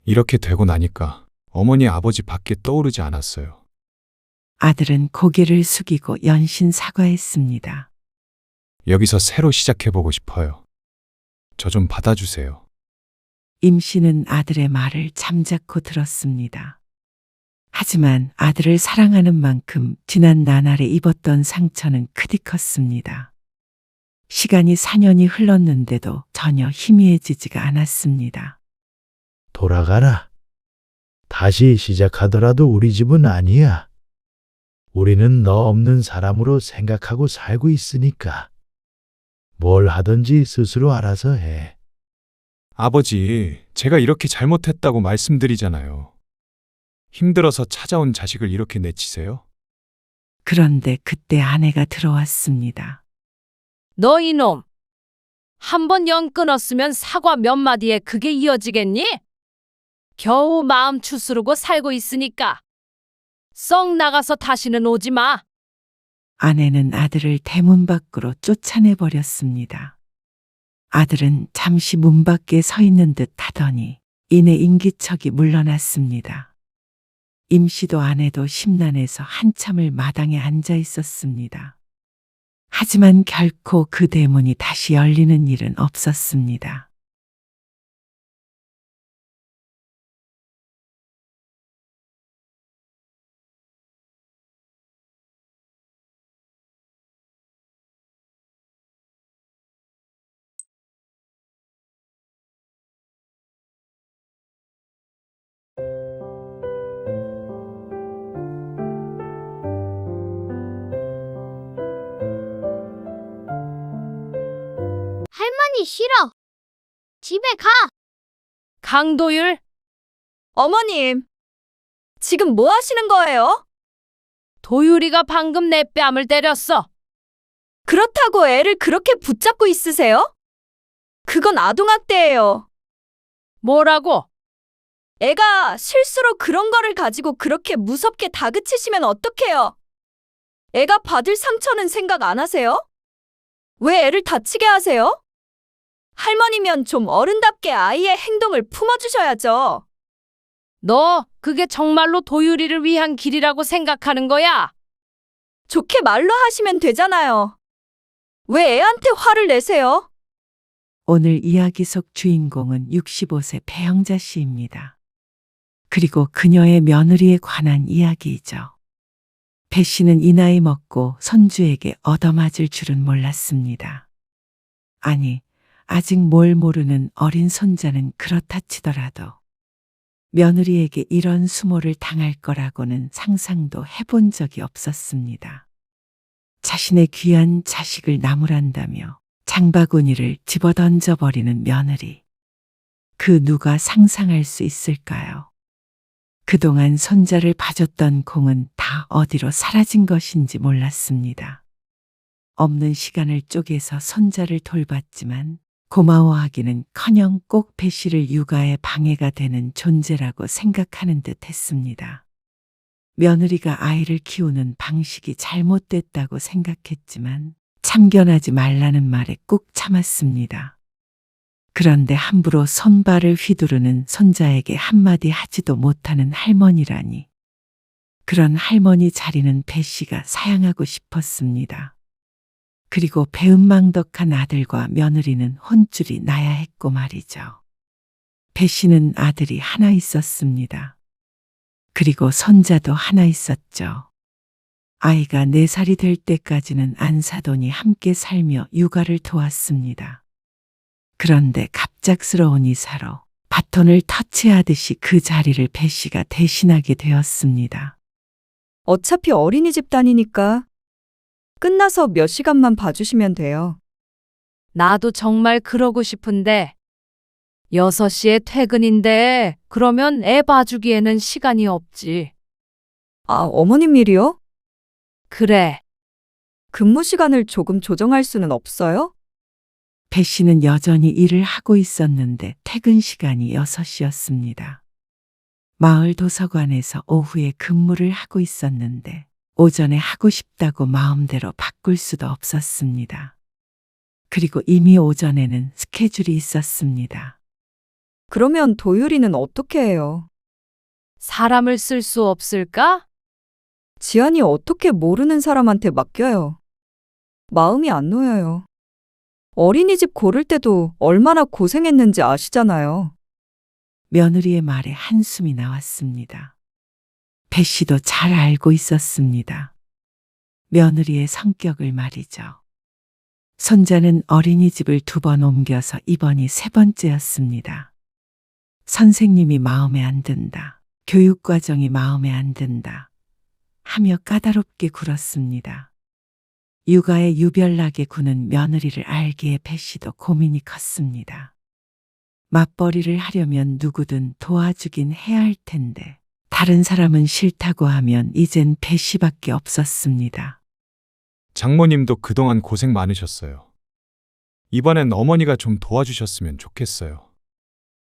이렇게 되고 나니까 어머니 아버지 밖에 떠오르지 않았어요. 아들은 고개를 숙이고 연신 사과했습니다. 여기서 새로 시작해보고 싶어요. 저 좀 받아주세요. 임 씨는 아들의 말을 잠자코 들었습니다. 하지만 아들을 사랑하는 만큼 지난 나날에 입었던 상처는 크디 컸습니다. 시간이 4년이 흘렀는데도 전혀 희미해지지가 않았습니다. 돌아가라. 다시 시작하더라도 우리 집은 아니야. 우리는 너 없는 사람으로 생각하고 살고 있으니까. 뭘 하든지 스스로 알아서 해. 아버지, 제가 이렇게 잘못했다고 말씀드리잖아요. 힘들어서 찾아온 자식을 이렇게 내치세요? 그런데 그때 아내가 들어왔습니다. 너 이놈! 한 번 연 끊었으면 사과 몇 마디에 그게 이어지겠니? 겨우 마음 추스르고 살고 있으니까 썩 나가서 다시는 오지 마. 아내는 아들을 대문 밖으로 쫓아내버렸습니다. 아들은 잠시 문 밖에 서 있는 듯 하더니 이내 인기척이 물러났습니다. 임 씨도 아내도 심란해서 한참을 마당에 앉아 있었습니다. 하지만 결코 그 대문이 다시 열리는 일은 없었습니다. 할머니 싫어. 집에 가. 강도율, 어머님, 지금 뭐 하시는 거예요? 도율이가 방금 내 뺨을 때렸어. 그렇다고 애를 그렇게 붙잡고 있으세요? 그건 아동학대예요. 뭐라고? 애가 실수로 그런 거를 가지고 그렇게 무섭게 다그치시면 어떡해요? 애가 받을 상처는 생각 안 하세요? 왜 애를 다치게 하세요? 할머니면 좀 어른답게 아이의 행동을 품어주셔야죠. 너 그게 정말로 도유리를 위한 길이라고 생각하는 거야? 좋게 말로 하시면 되잖아요. 왜 애한테 화를 내세요? 오늘 이야기 속 주인공은 65세 배영자 씨입니다. 그리고 그녀의 며느리에 관한 이야기이죠. 배 씨는 이 나이 먹고 손주에게 얻어맞을 줄은 몰랐습니다. 아니, 아직 뭘 모르는 어린 손자는 그렇다 치더라도 며느리에게 이런 수모를 당할 거라고는 상상도 해본 적이 없었습니다. 자신의 귀한 자식을 나무란다며 장바구니를 집어던져 버리는 며느리. 그 누가 상상할 수 있을까요? 그동안 손자를 봐줬던 공은 다 어디로 사라진 것인지 몰랐습니다. 없는 시간을 쪼개서 손자를 돌봤지만 고마워하기는커녕 꼭 배 씨를 육아에 방해가 되는 존재라고 생각하는 듯 했습니다. 며느리가 아이를 키우는 방식이 잘못됐다고 생각했지만 참견하지 말라는 말에 꾹 참았습니다. 그런데 함부로 손발을 휘두르는 손자에게 한마디 하지도 못하는 할머니라니. 그런 할머니 자리는 배 씨가 사양하고 싶었습니다. 그리고 배은망덕한 아들과 며느리는 혼쭐이 나야 했고 말이죠. 배 씨는 아들이 하나 있었습니다. 그리고 손자도 하나 있었죠. 아이가 4살이 될 때까지는 안사돈이 함께 살며 육아를 도왔습니다. 그런데 갑작스러운 이사로 바톤을 터치하듯이 그 자리를 배 씨가 대신하게 되었습니다. 어차피 어린이집 다니니까 끝나서 몇 시간만 봐주시면 돼요. 나도 정말 그러고 싶은데 6시에 퇴근인데 그러면 애 봐주기에는 시간이 없지. 아, 어머님 일이요? 그래. 근무 시간을 조금 조정할 수는 없어요? 배 씨는 여전히 일을 하고 있었는데 퇴근 시간이 6시였습니다. 마을 도서관에서 오후에 근무를 하고 있었는데 오전에 하고 싶다고 마음대로 바꿀 수도 없었습니다. 그리고 이미 오전에는 스케줄이 있었습니다. 그러면 도유리는 어떻게 해요? 사람을 쓸 수 없을까? 지안이 어떻게 모르는 사람한테 맡겨요? 마음이 안 놓여요. 어린이집 고를 때도 얼마나 고생했는지 아시잖아요. 며느리의 말에 한숨이 나왔습니다. 배 씨도 잘 알고 있었습니다. 며느리의 성격을 말이죠. 손자는 어린이집을 2번 옮겨서 이번이 3번째였습니다. 선생님이 마음에 안 든다. 교육과정이 마음에 안 든다. 하며 까다롭게 굴었습니다. 육아에 유별나게 구는 며느리를 알기에 배 씨도 고민이 컸습니다. 맞벌이를 하려면 누구든 도와주긴 해야 할 텐데 다른 사람은 싫다고 하면 이젠 배 씨밖에 없었습니다. 장모님도 그동안 고생 많으셨어요. 이번엔 어머니가 좀 도와주셨으면 좋겠어요.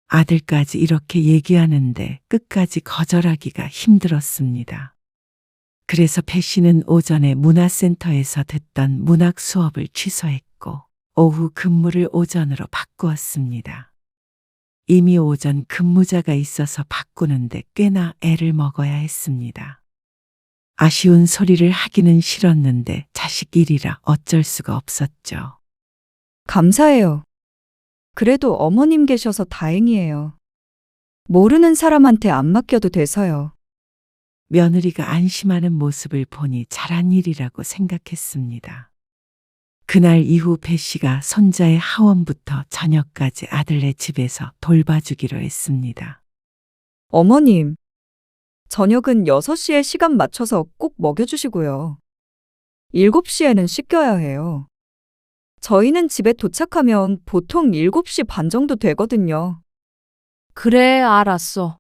아들까지 이렇게 얘기하는데 끝까지 거절하기가 힘들었습니다. 그래서 배 씨는 오전에 문화센터에서 듣던 문학 수업을 취소했고 오후 근무를 오전으로 바꾸었습니다. 이미 오전 근무자가 있어서 바꾸는데 꽤나 애를 먹어야 했습니다. 아쉬운 소리를 하기는 싫었는데 자식 일이라 어쩔 수가 없었죠. 감사해요. 그래도 어머님 계셔서 다행이에요. 모르는 사람한테 안 맡겨도 돼서요. 며느리가 안심하는 모습을 보니 잘한 일이라고 생각했습니다. 그날 이후 배 씨가 손자의 하원부터 저녁까지 아들네 집에서 돌봐주기로 했습니다. 어머님, 저녁은 6시에 시간 맞춰서 꼭 먹여주시고요. 7시에는 씻겨야 해요. 저희는 집에 도착하면 보통 7시 반 정도 되거든요. 그래, 알았어.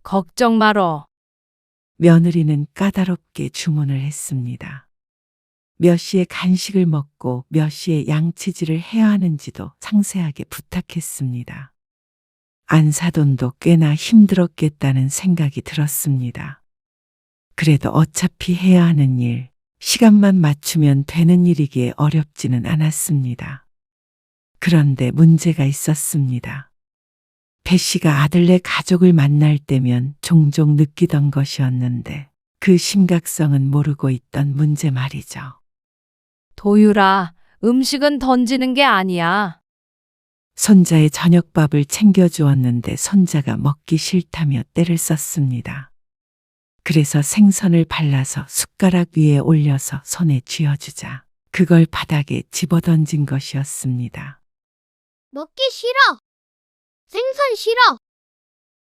걱정 말어. 며느리는 까다롭게 주문을 했습니다. 몇 시에 간식을 먹고 몇 시에 양치질을 해야 하는지도 상세하게 부탁했습니다. 안사돈도 꽤나 힘들었겠다는 생각이 들었습니다. 그래도 어차피 해야 하는 일, 시간만 맞추면 되는 일이기에 어렵지는 않았습니다. 그런데 문제가 있었습니다. 배 씨가 아들네 가족을 만날 때면 종종 느끼던 것이었는데 그 심각성은 모르고 있던 문제 말이죠. 도유라, 음식은 던지는 게 아니야. 손자의 저녁밥을 챙겨주었는데 손자가 먹기 싫다며 떼를 썼습니다. 그래서 생선을 발라서 숟가락 위에 올려서 손에 쥐어주자 그걸 바닥에 집어던진 것이었습니다. 먹기 싫어. 생선 싫어.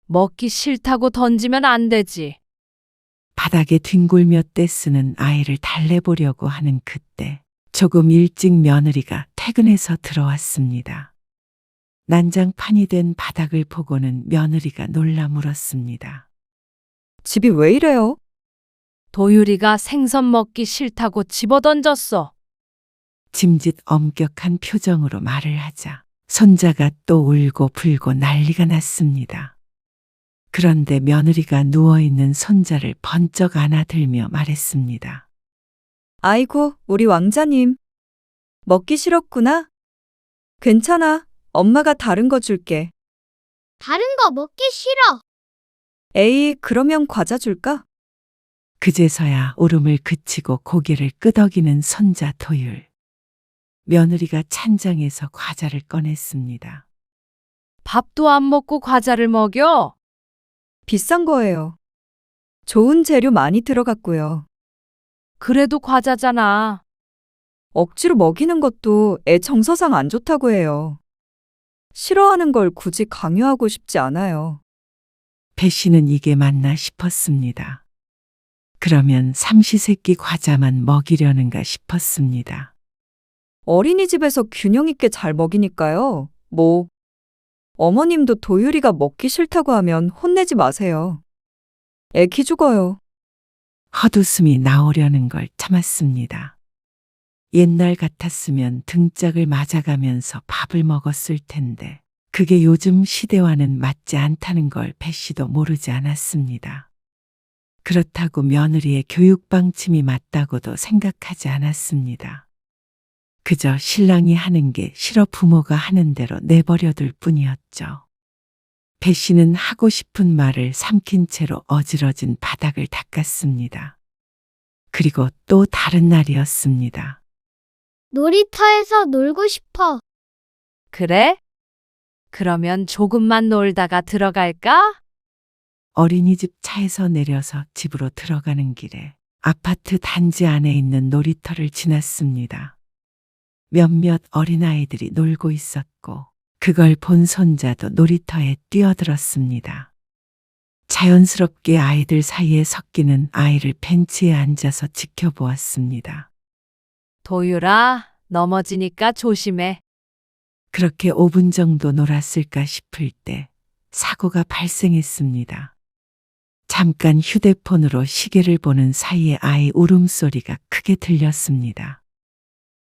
먹기 싫다고 던지면 안 되지. 바닥에 뒹굴며 떼쓰는 아이를 달래보려고 하는 그때 조금 일찍 며느리가 퇴근해서 들어왔습니다. 난장판이 된 바닥을 보고는 며느리가 놀라 물었습니다. 집이 왜 이래요? 도유리가 생선 먹기 싫다고 집어던졌어. 짐짓 엄격한 표정으로 말을 하자 손자가 또 울고 불고 난리가 났습니다. 그런데 며느리가 누워있는 손자를 번쩍 안아들며 말했습니다. 아이고, 우리 왕자님. 먹기 싫었구나. 괜찮아. 엄마가 다른 거 줄게. 다른 거 먹기 싫어. 에이, 그러면 과자 줄까? 그제서야 울음을 그치고 고개를 끄덕이는 손자 도율. 며느리가 찬장에서 과자를 꺼냈습니다. 밥도 안 먹고 과자를 먹여? 비싼 거예요. 좋은 재료 많이 들어갔고요. 그래도 과자잖아. 억지로 먹이는 것도 애 정서상 안 좋다고 해요. 싫어하는 걸 굳이 강요하고 싶지 않아요. 배 씨는 이게 맞나 싶었습니다. 그러면 삼시세끼 과자만 먹이려는가 싶었습니다. 어린이집에서 균형 있게 잘 먹이니까요. 어머님도 도유리가 먹기 싫다고 하면 혼내지 마세요. 애 기 죽어요. 헛웃음이 나오려는 걸 참았습니다. 옛날 같았으면 등짝을 맞아가면서 밥을 먹었을 텐데 그게 요즘 시대와는 맞지 않다는 걸 배 씨도 모르지 않았습니다. 그렇다고 며느리의 교육 방침이 맞다고도 생각하지 않았습니다. 그저 신랑이 하는 게 싫어 부모가 하는 대로 내버려둘 뿐이었죠. 배 씨는 하고 싶은 말을 삼킨 채로 어지러진 바닥을 닦았습니다. 그리고 또 다른 날이었습니다. 놀이터에서 놀고 싶어. 그래? 그러면 조금만 놀다가 들어갈까? 어린이집 차에서 내려서 집으로 들어가는 길에 아파트 단지 안에 있는 놀이터를 지났습니다. 몇몇 어린아이들이 놀고 있었고 그걸 본 손자도 놀이터에 뛰어들었습니다. 자연스럽게 아이들 사이에 섞이는 아이를 벤치에 앉아서 지켜보았습니다. 도유라, 넘어지니까 조심해. 그렇게 5분 정도 놀았을까 싶을 때 사고가 발생했습니다. 잠깐 휴대폰으로 시계를 보는 사이에 아이 울음소리가 크게 들렸습니다.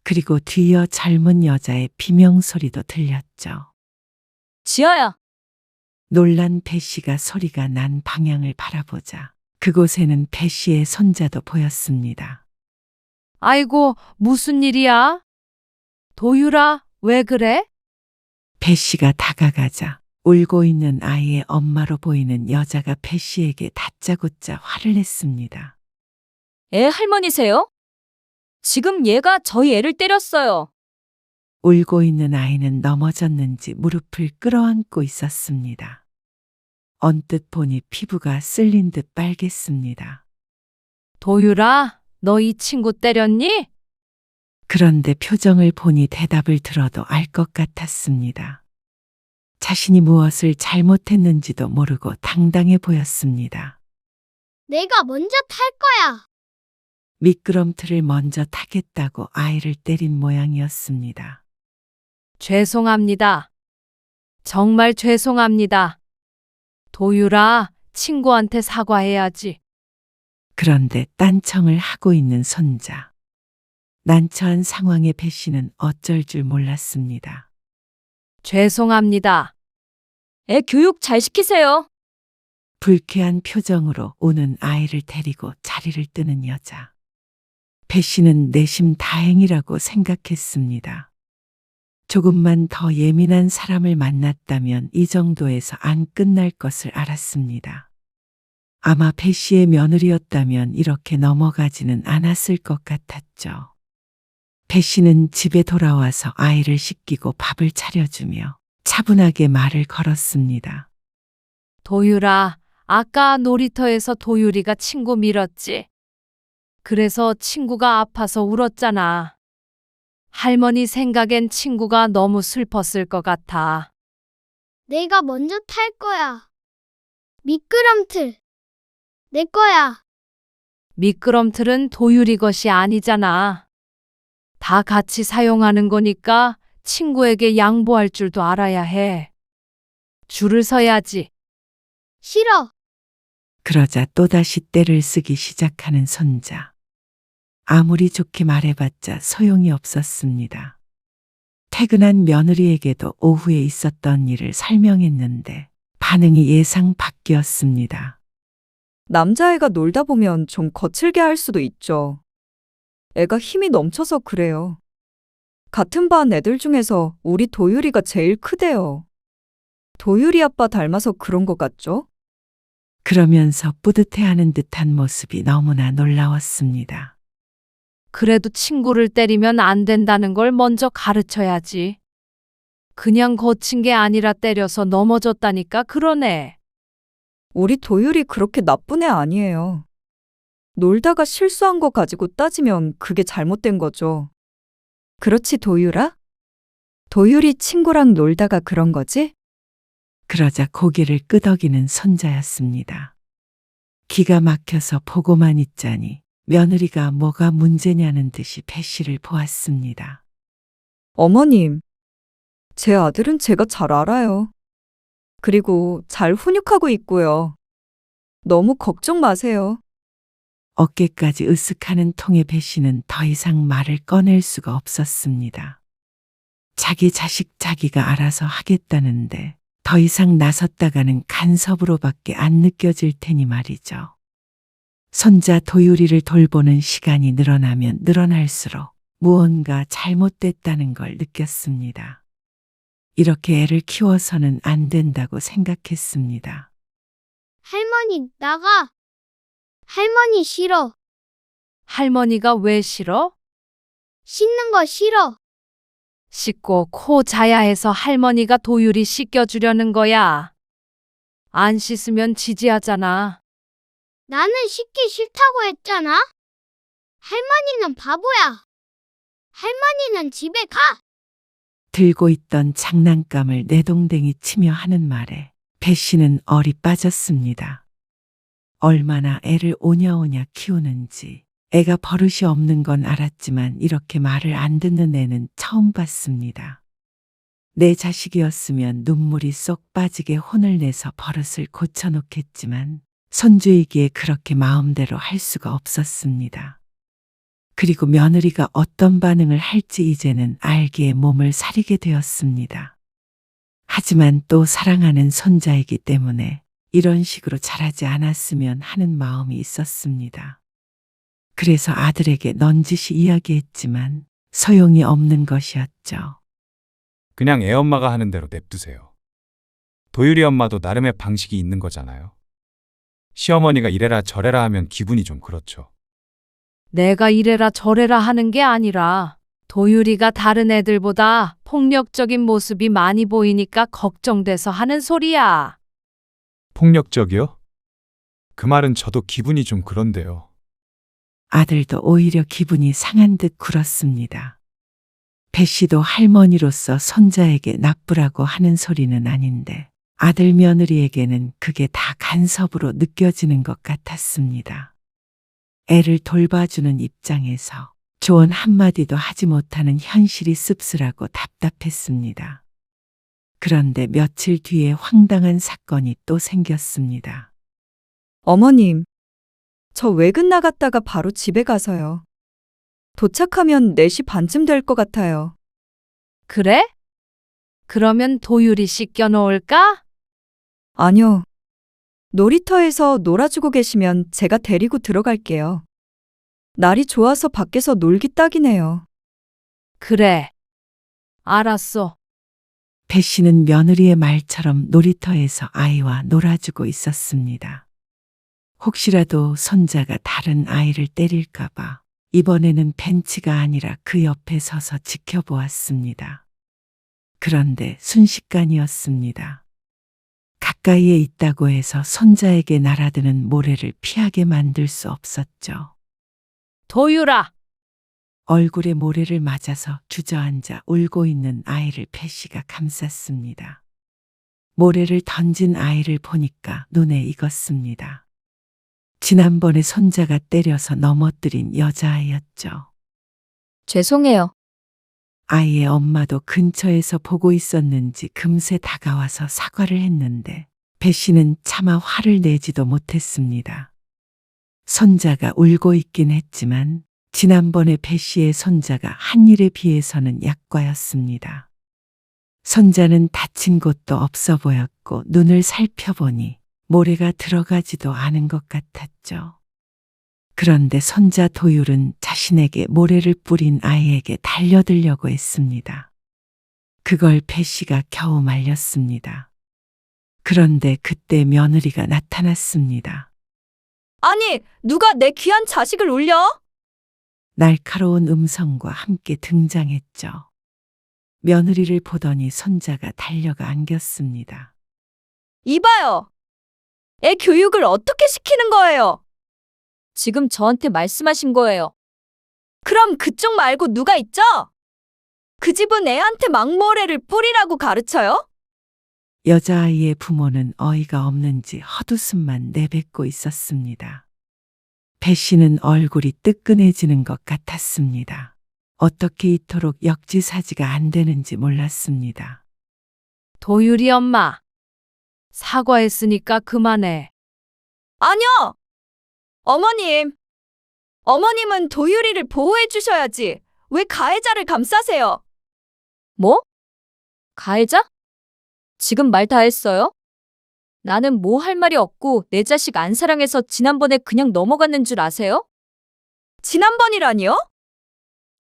그리고 뒤이어 젊은 여자의 비명소리도 들렸죠. 지아야. 놀란 배 씨가 소리가 난 방향을 바라보자 그곳에는 배 씨의 손자도 보였습니다. 아이고, 무슨 일이야? 도유라, 왜 그래? 배 씨가 다가가자 울고 있는 아이의 엄마로 보이는 여자가 배 씨에게 다짜고짜 화를 냈습니다. 애 할머니세요? 지금 얘가 저희 애를 때렸어요. 울고 있는 아이는 넘어졌는지 무릎을 끌어안고 있었습니다. 언뜻 보니 피부가 쓸린 듯 빨갰습니다. 도유라, 너 이 친구 때렸니? 그런데 표정을 보니 대답을 들어도 알 것 같았습니다. 자신이 무엇을 잘못했는지도 모르고 당당해 보였습니다. 내가 먼저 탈 거야. 미끄럼틀을 먼저 타겠다고 아이를 때린 모양이었습니다. 죄송합니다. 정말 죄송합니다. 도유라, 친구한테 사과해야지. 그런데 딴청을 하고 있는 손자. 난처한 상황에 배 씨는 어쩔 줄 몰랐습니다. 죄송합니다. 애 교육 잘 시키세요. 불쾌한 표정으로 우는 아이를 데리고 자리를 뜨는 여자. 배 씨는 내심 다행이라고 생각했습니다. 조금만 더 예민한 사람을 만났다면 이 정도에서 안 끝날 것을 알았습니다. 아마 배 씨의 며느리였다면 이렇게 넘어가지는 않았을 것 같았죠. 배 씨는 집에 돌아와서 아이를 씻기고 밥을 차려주며 차분하게 말을 걸었습니다. 도유라, 아까 놀이터에서 도유리가 친구 밀었지. 그래서 친구가 아파서 울었잖아. 할머니 생각엔 친구가 너무 슬펐을 것 같아. 내가 먼저 탈 거야. 미끄럼틀. 내 거야. 미끄럼틀은 도유리 것이 아니잖아. 다 같이 사용하는 거니까 친구에게 양보할 줄도 알아야 해. 줄을 서야지. 싫어. 그러자 또다시 떼를 쓰기 시작하는 손자. 아무리 좋게 말해봤자 소용이 없었습니다. 퇴근한 며느리에게도 오후에 있었던 일을 설명했는데 반응이 예상 밖이었습니다. 남자애가 놀다 보면 좀 거칠게 할 수도 있죠. 애가 힘이 넘쳐서 그래요. 같은 반 애들 중에서 우리 도유리가 제일 크대요. 도유리 아빠 닮아서 그런 것 같죠? 그러면서 뿌듯해하는 듯한 모습이 너무나 놀라웠습니다. 그래도 친구를 때리면 안 된다는 걸 먼저 가르쳐야지. 그냥 거친 게 아니라 때려서 넘어졌다니까 그러네. 우리 도유리 그렇게 나쁜 애 아니에요. 놀다가 실수한 거 가지고 따지면 그게 잘못된 거죠. 그렇지, 도유라? 도유리 친구랑 놀다가 그런 거지? 그러자 고개를 끄덕이는 손자였습니다. 기가 막혀서 보고만 있자니 며느리가 뭐가 문제냐는 듯이 배 씨를 보았습니다. 어머님, 제 아들은 제가 잘 알아요. 그리고 잘 훈육하고 있고요. 너무 걱정 마세요. 어깨까지 으쓱하는 통의 배 씨는 더 이상 말을 꺼낼 수가 없었습니다. 자기 자식 자기가 알아서 하겠다는데 더 이상 나섰다가는 간섭으로밖에 안 느껴질 테니 말이죠. 손자 도유리를 돌보는 시간이 늘어나면 늘어날수록 무언가 잘못됐다는 걸 느꼈습니다. 이렇게 애를 키워서는 안 된다고 생각했습니다. 할머니, 나가. 할머니 싫어. 할머니가 왜 싫어? 씻는 거 싫어. 씻고 코 자야 해서 할머니가 도유리 씻겨주려는 거야. 안 씻으면 지지하잖아. 나는 씻기 싫다고 했잖아. 할머니는 바보야. 할머니는 집에 가. 들고 있던 장난감을 내동댕이 치며 하는 말에 배 씨는 얼이 빠졌습니다. 얼마나 애를 오냐오냐 키우는지 애가 버릇이 없는 건 알았지만 이렇게 말을 안 듣는 애는 처음 봤습니다. 내 자식이었으면 눈물이 쏙 빠지게 혼을 내서 버릇을 고쳐놓겠지만 손주이기에 그렇게 마음대로 할 수가 없었습니다. 그리고 며느리가 어떤 반응을 할지 이제는 알기에 몸을 사리게 되었습니다. 하지만 또 사랑하는 손자이기 때문에 이런 식으로 자라지 않았으면 하는 마음이 있었습니다. 그래서 아들에게 넌지시 이야기했지만 소용이 없는 것이었죠. 그냥 애엄마가 하는 대로 냅두세요. 도유리 엄마도 나름의 방식이 있는 거잖아요. 시어머니가 이래라 저래라 하면 기분이 좀 그렇죠. 내가 이래라 저래라 하는 게 아니라 도유리가 다른 애들보다 폭력적인 모습이 많이 보이니까 걱정돼서 하는 소리야. 폭력적이요? 그 말은 저도 기분이 좀 그런데요. 아들도 오히려 기분이 상한 듯 굴었습니다. 배 씨도 할머니로서 손자에게 나쁘라고 하는 소리는 아닌데 아들 며느리에게는 그게 다 간섭으로 느껴지는 것 같았습니다. 애를 돌봐주는 입장에서 조언 한마디도 하지 못하는 현실이 씁쓸하고 답답했습니다. 그런데 며칠 뒤에 황당한 사건이 또 생겼습니다. 어머님, 저 외근 나갔다가 바로 집에 가서요. 도착하면 4시 반쯤 될 것 같아요. 그래? 그러면 도유리 씻겨 놓을까? 아니요. 놀이터에서 놀아주고 계시면 제가 데리고 들어갈게요. 날이 좋아서 밖에서 놀기 딱이네요. 그래. 알았어. 배 씨는 며느리의 말처럼 놀이터에서 아이와 놀아주고 있었습니다. 혹시라도 손자가 다른 아이를 때릴까봐 이번에는 벤치가 아니라 그 옆에 서서 지켜보았습니다. 그런데 순식간이었습니다. 가까이에 있다고 해서 손자에게 날아드는 모래를 피하게 만들 수 없었죠. 도유라. 얼굴에 모래를 맞아서 주저앉아 울고 있는 아이를 배 씨가 감쌌습니다. 모래를 던진 아이를 보니까 눈에 익었습니다. 지난번에 손자가 때려서 넘어뜨린 여자아이였죠. 죄송해요. 아이의 엄마도 근처에서 보고 있었는지 금세 다가와서 사과를 했는데 배 씨는 차마 화를 내지도 못했습니다. 손자가 울고 있긴 했지만 지난번에 배 씨의 손자가 한 일에 비해서는 약과였습니다. 손자는 다친 곳도 없어 보였고 눈을 살펴보니 모래가 들어가지도 않은 것 같았죠. 그런데 손자 도율은 자신에게 모래를 뿌린 아이에게 달려들려고 했습니다. 그걸 배 씨가 겨우 말렸습니다. 그런데 그때 며느리가 나타났습니다. 아니, 누가 내 귀한 자식을 울려? 날카로운 음성과 함께 등장했죠. 며느리를 보더니 손자가 달려가 안겼습니다. 이봐요. 애 교육을 어떻게 시키는 거예요? 지금 저한테 말씀하신 거예요. 그럼 그쪽 말고 누가 있죠? 그 집은 애한테 막모래를 뿌리라고 가르쳐요? 여자아이의 부모는 어이가 없는지 헛웃음만 내뱉고 있었습니다. 배 씨는 얼굴이 뜨끈해지는 것 같았습니다. 어떻게 이토록 역지사지가 안 되는지 몰랐습니다. 도유리 엄마. 사과했으니까 그만해. 아니요! 어머님! 어머님은 도유리를 보호해 주셔야지. 왜 가해자를 감싸세요? 뭐? 가해자? 지금 말 다 했어요? 나는 뭐 할 말이 없고 내 자식 안 사랑해서 지난번에 그냥 넘어갔는 줄 아세요? 지난번이라니요?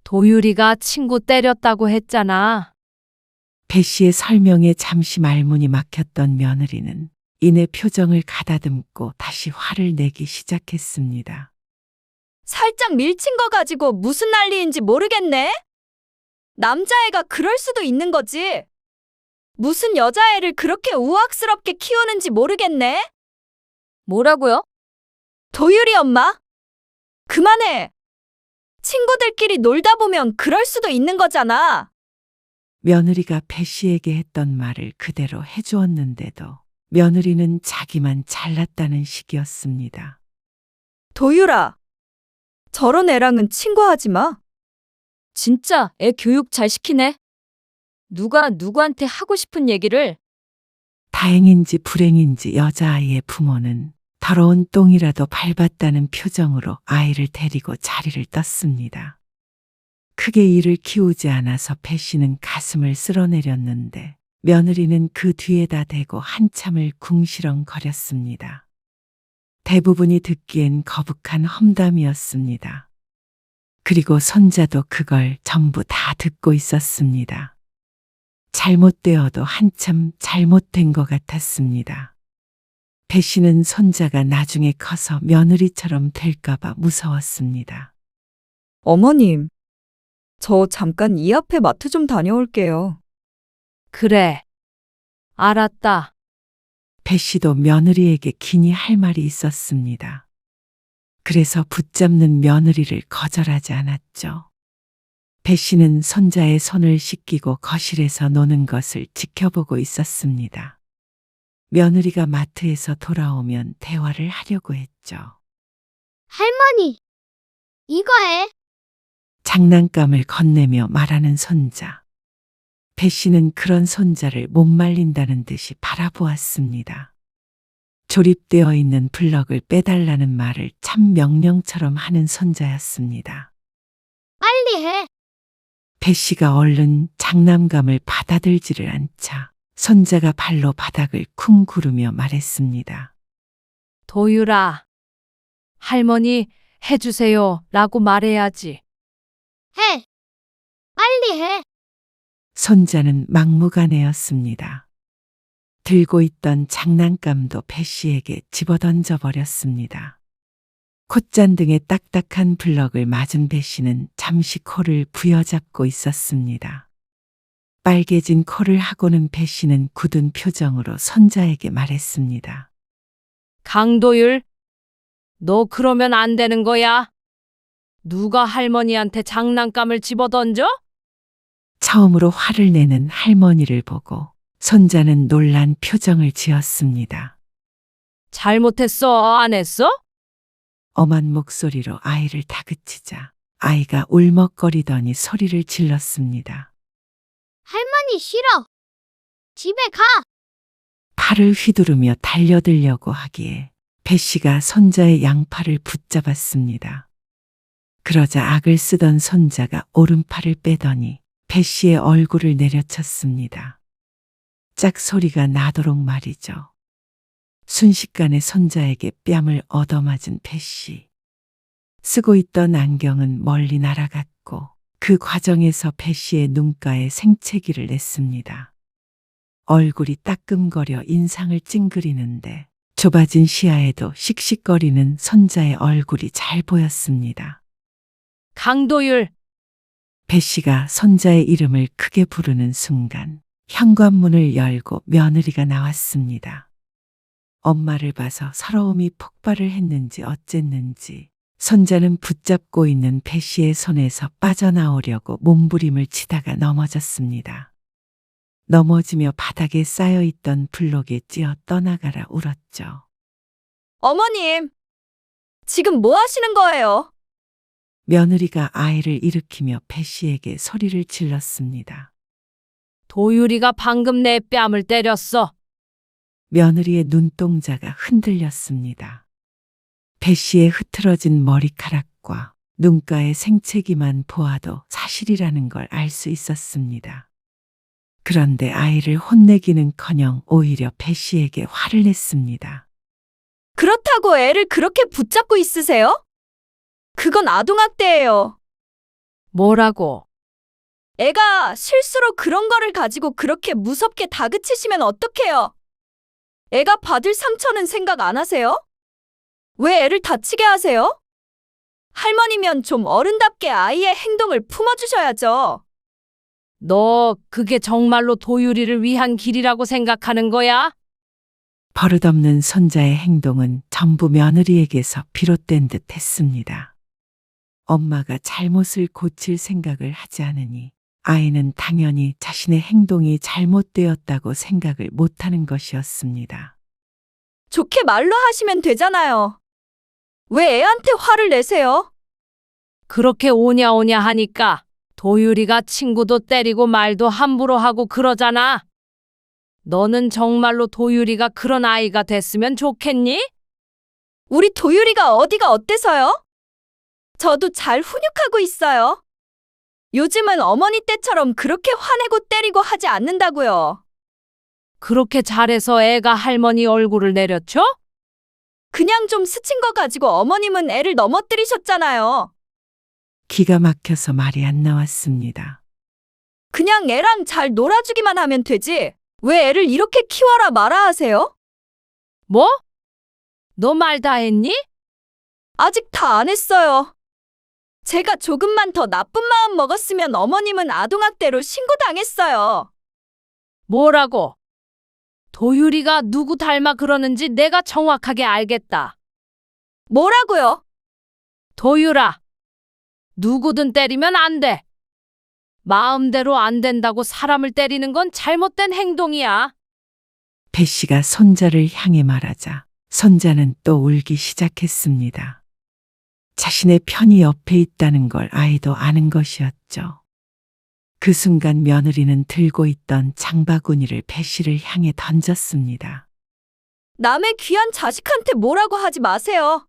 도유리가 친구 때렸다고 했잖아. 배 씨의 설명에 잠시 말문이 막혔던 며느리는 이내 표정을 가다듬고 다시 화를 내기 시작했습니다. 살짝 밀친 거 가지고 무슨 난리인지 모르겠네? 남자애가 그럴 수도 있는 거지. 무슨 여자애를 그렇게 우악스럽게 키우는지 모르겠네? 뭐라고요? 도유리 엄마? 그만해. 친구들끼리 놀다 보면 그럴 수도 있는 거잖아. 며느리가 배 씨에게 했던 말을 그대로 해주었는데도 며느리는 자기만 잘났다는 식이었습니다. 도유라, 저런 애랑은 친구하지 마. 진짜 애 교육 잘 시키네. 누가 누구한테 하고 싶은 얘기를. 다행인지 불행인지 여자아이의 부모는 더러운 똥이라도 밟았다는 표정으로 아이를 데리고 자리를 떴습니다. 크게 이를 키우지 않아서 배 씨는 가슴을 쓸어내렸는데 며느리는 그 뒤에다 대고 한참을 궁시렁거렸습니다. 대부분이 듣기엔 거북한 험담이었습니다. 그리고 손자도 그걸 전부 다 듣고 있었습니다. 잘못되어도 한참 잘못된 것 같았습니다. 배 씨는 손자가 나중에 커서 며느리처럼 될까봐 무서웠습니다. 어머님, 저 잠깐 이 앞에 마트 좀 다녀올게요. 그래. 알았다. 배 씨도 며느리에게 긴히 할 말이 있었습니다. 그래서 붙잡는 며느리를 거절하지 않았죠. 배 씨는 손자의 손을 씻기고 거실에서 노는 것을 지켜보고 있었습니다. 며느리가 마트에서 돌아오면 대화를 하려고 했죠. 할머니, 이거 해. 장난감을 건네며 말하는 손자. 배 씨는 그런 손자를 못 말린다는 듯이 바라보았습니다. 조립되어 있는 블럭을 빼달라는 말을 참 명령처럼 하는 손자였습니다. 빨리 해. 배 씨가 얼른 장난감을 받아들지를 않자 손자가 발로 바닥을 쿵 구르며 말했습니다. 도유라. 할머니 해주세요. 라고 말해야지. 해. 빨리 해. 손자는 막무가내였습니다. 들고 있던 장난감도 배 씨에게 집어던져 버렸습니다. 콧잔등에 딱딱한 블럭을 맞은 배 씨는 잠시 코를 부여잡고 있었습니다. 빨개진 코를 하고는 배 씨는 굳은 표정으로 손자에게 말했습니다. 강도율, 너 그러면 안 되는 거야. 누가 할머니한테 장난감을 집어던져? 처음으로 화를 내는 할머니를 보고 손자는 놀란 표정을 지었습니다. 잘못했어, 안 했어? 엄한 목소리로 아이를 다그치자 아이가 울먹거리더니 소리를 질렀습니다. 할머니 싫어. 집에 가. 팔을 휘두르며 달려들려고 하기에 배 씨가 손자의 양팔을 붙잡았습니다. 그러자 악을 쓰던 손자가 오른팔을 빼더니 배 씨의 얼굴을 내려쳤습니다. 짝 소리가 나도록 말이죠. 순식간에 손자에게 뺨을 얻어맞은 배 씨. 쓰고 있던 안경은 멀리 날아갔고 그 과정에서 배 씨의 눈가에 생채기를 냈습니다. 얼굴이 따끔거려 인상을 찡그리는데 좁아진 시야에도 씩씩거리는 손자의 얼굴이 잘 보였습니다. 강도율, 배 씨가 손자의 이름을 크게 부르는 순간 현관문을 열고 며느리가 나왔습니다. 엄마를 봐서 서러움이 폭발을 했는지 어쨌는지 손자는 붙잡고 있는 배 씨의 손에서 빠져나오려고 몸부림을 치다가 넘어졌습니다. 넘어지며 바닥에 쌓여있던 블록에 찧어 떠나가라 울었죠. 어머님, 지금 뭐 하시는 거예요? 며느리가 아이를 일으키며 배 씨에게 소리를 질렀습니다. 도유리가 방금 내 뺨을 때렸어. 며느리의 눈동자가 흔들렸습니다. 배 씨의 흐트러진 머리카락과 눈가의 생채기만 보아도 사실이라는 걸 알 수 있었습니다. 그런데 아이를 혼내기는커녕 오히려 배 씨에게 화를 냈습니다. 그렇다고 애를 그렇게 붙잡고 있으세요? 그건 아동학대예요. 뭐라고? 애가 실수로 그런 거를 가지고 그렇게 무섭게 다그치시면 어떡해요? 애가 받을 상처는 생각 안 하세요? 왜 애를 다치게 하세요? 할머니면 좀 어른답게 아이의 행동을 품어주셔야죠. 너 그게 정말로 도유리를 위한 길이라고 생각하는 거야? 버릇없는 손자의 행동은 전부 며느리에게서 비롯된 듯 했습니다. 엄마가 잘못을 고칠 생각을 하지 않으니 아이는 당연히 자신의 행동이 잘못되었다고 생각을 못하는 것이었습니다. 좋게 말로 하시면 되잖아요. 왜 애한테 화를 내세요? 그렇게 오냐오냐 하니까 도유리가 친구도 때리고 말도 함부로 하고 그러잖아. 너는 정말로 도유리가 그런 아이가 됐으면 좋겠니? 우리 도유리가 어디가 어때서요? 저도 잘 훈육하고 있어요. 요즘은 어머니 때처럼 그렇게 화내고 때리고 하지 않는다고요. 그렇게 잘해서 애가 할머니 얼굴을 내려쳐? 그냥 좀 스친 거 가지고 어머님은 애를 넘어뜨리셨잖아요. 기가 막혀서 말이 안 나왔습니다. 그냥 애랑 잘 놀아주기만 하면 되지. 왜 애를 이렇게 키워라 마라 하세요? 뭐? 너 말 다 했니? 아직 다 안 했어요. 제가 조금만 더 나쁜 마음 먹었으면 어머님은 아동학대로 신고당했어요. 뭐라고? 도유리가 누구 닮아 그러는지 내가 정확하게 알겠다. 뭐라고요? 도유라, 누구든 때리면 안 돼. 마음대로 안 된다고 사람을 때리는 건 잘못된 행동이야. 배 씨가 손자를 향해 말하자 손자는 또 울기 시작했습니다. 자신의 편이 옆에 있다는 걸 아이도 아는 것이었죠. 그 순간 며느리는 들고 있던 장바구니를 배 씨를 향해 던졌습니다. 남의 귀한 자식한테 뭐라고 하지 마세요.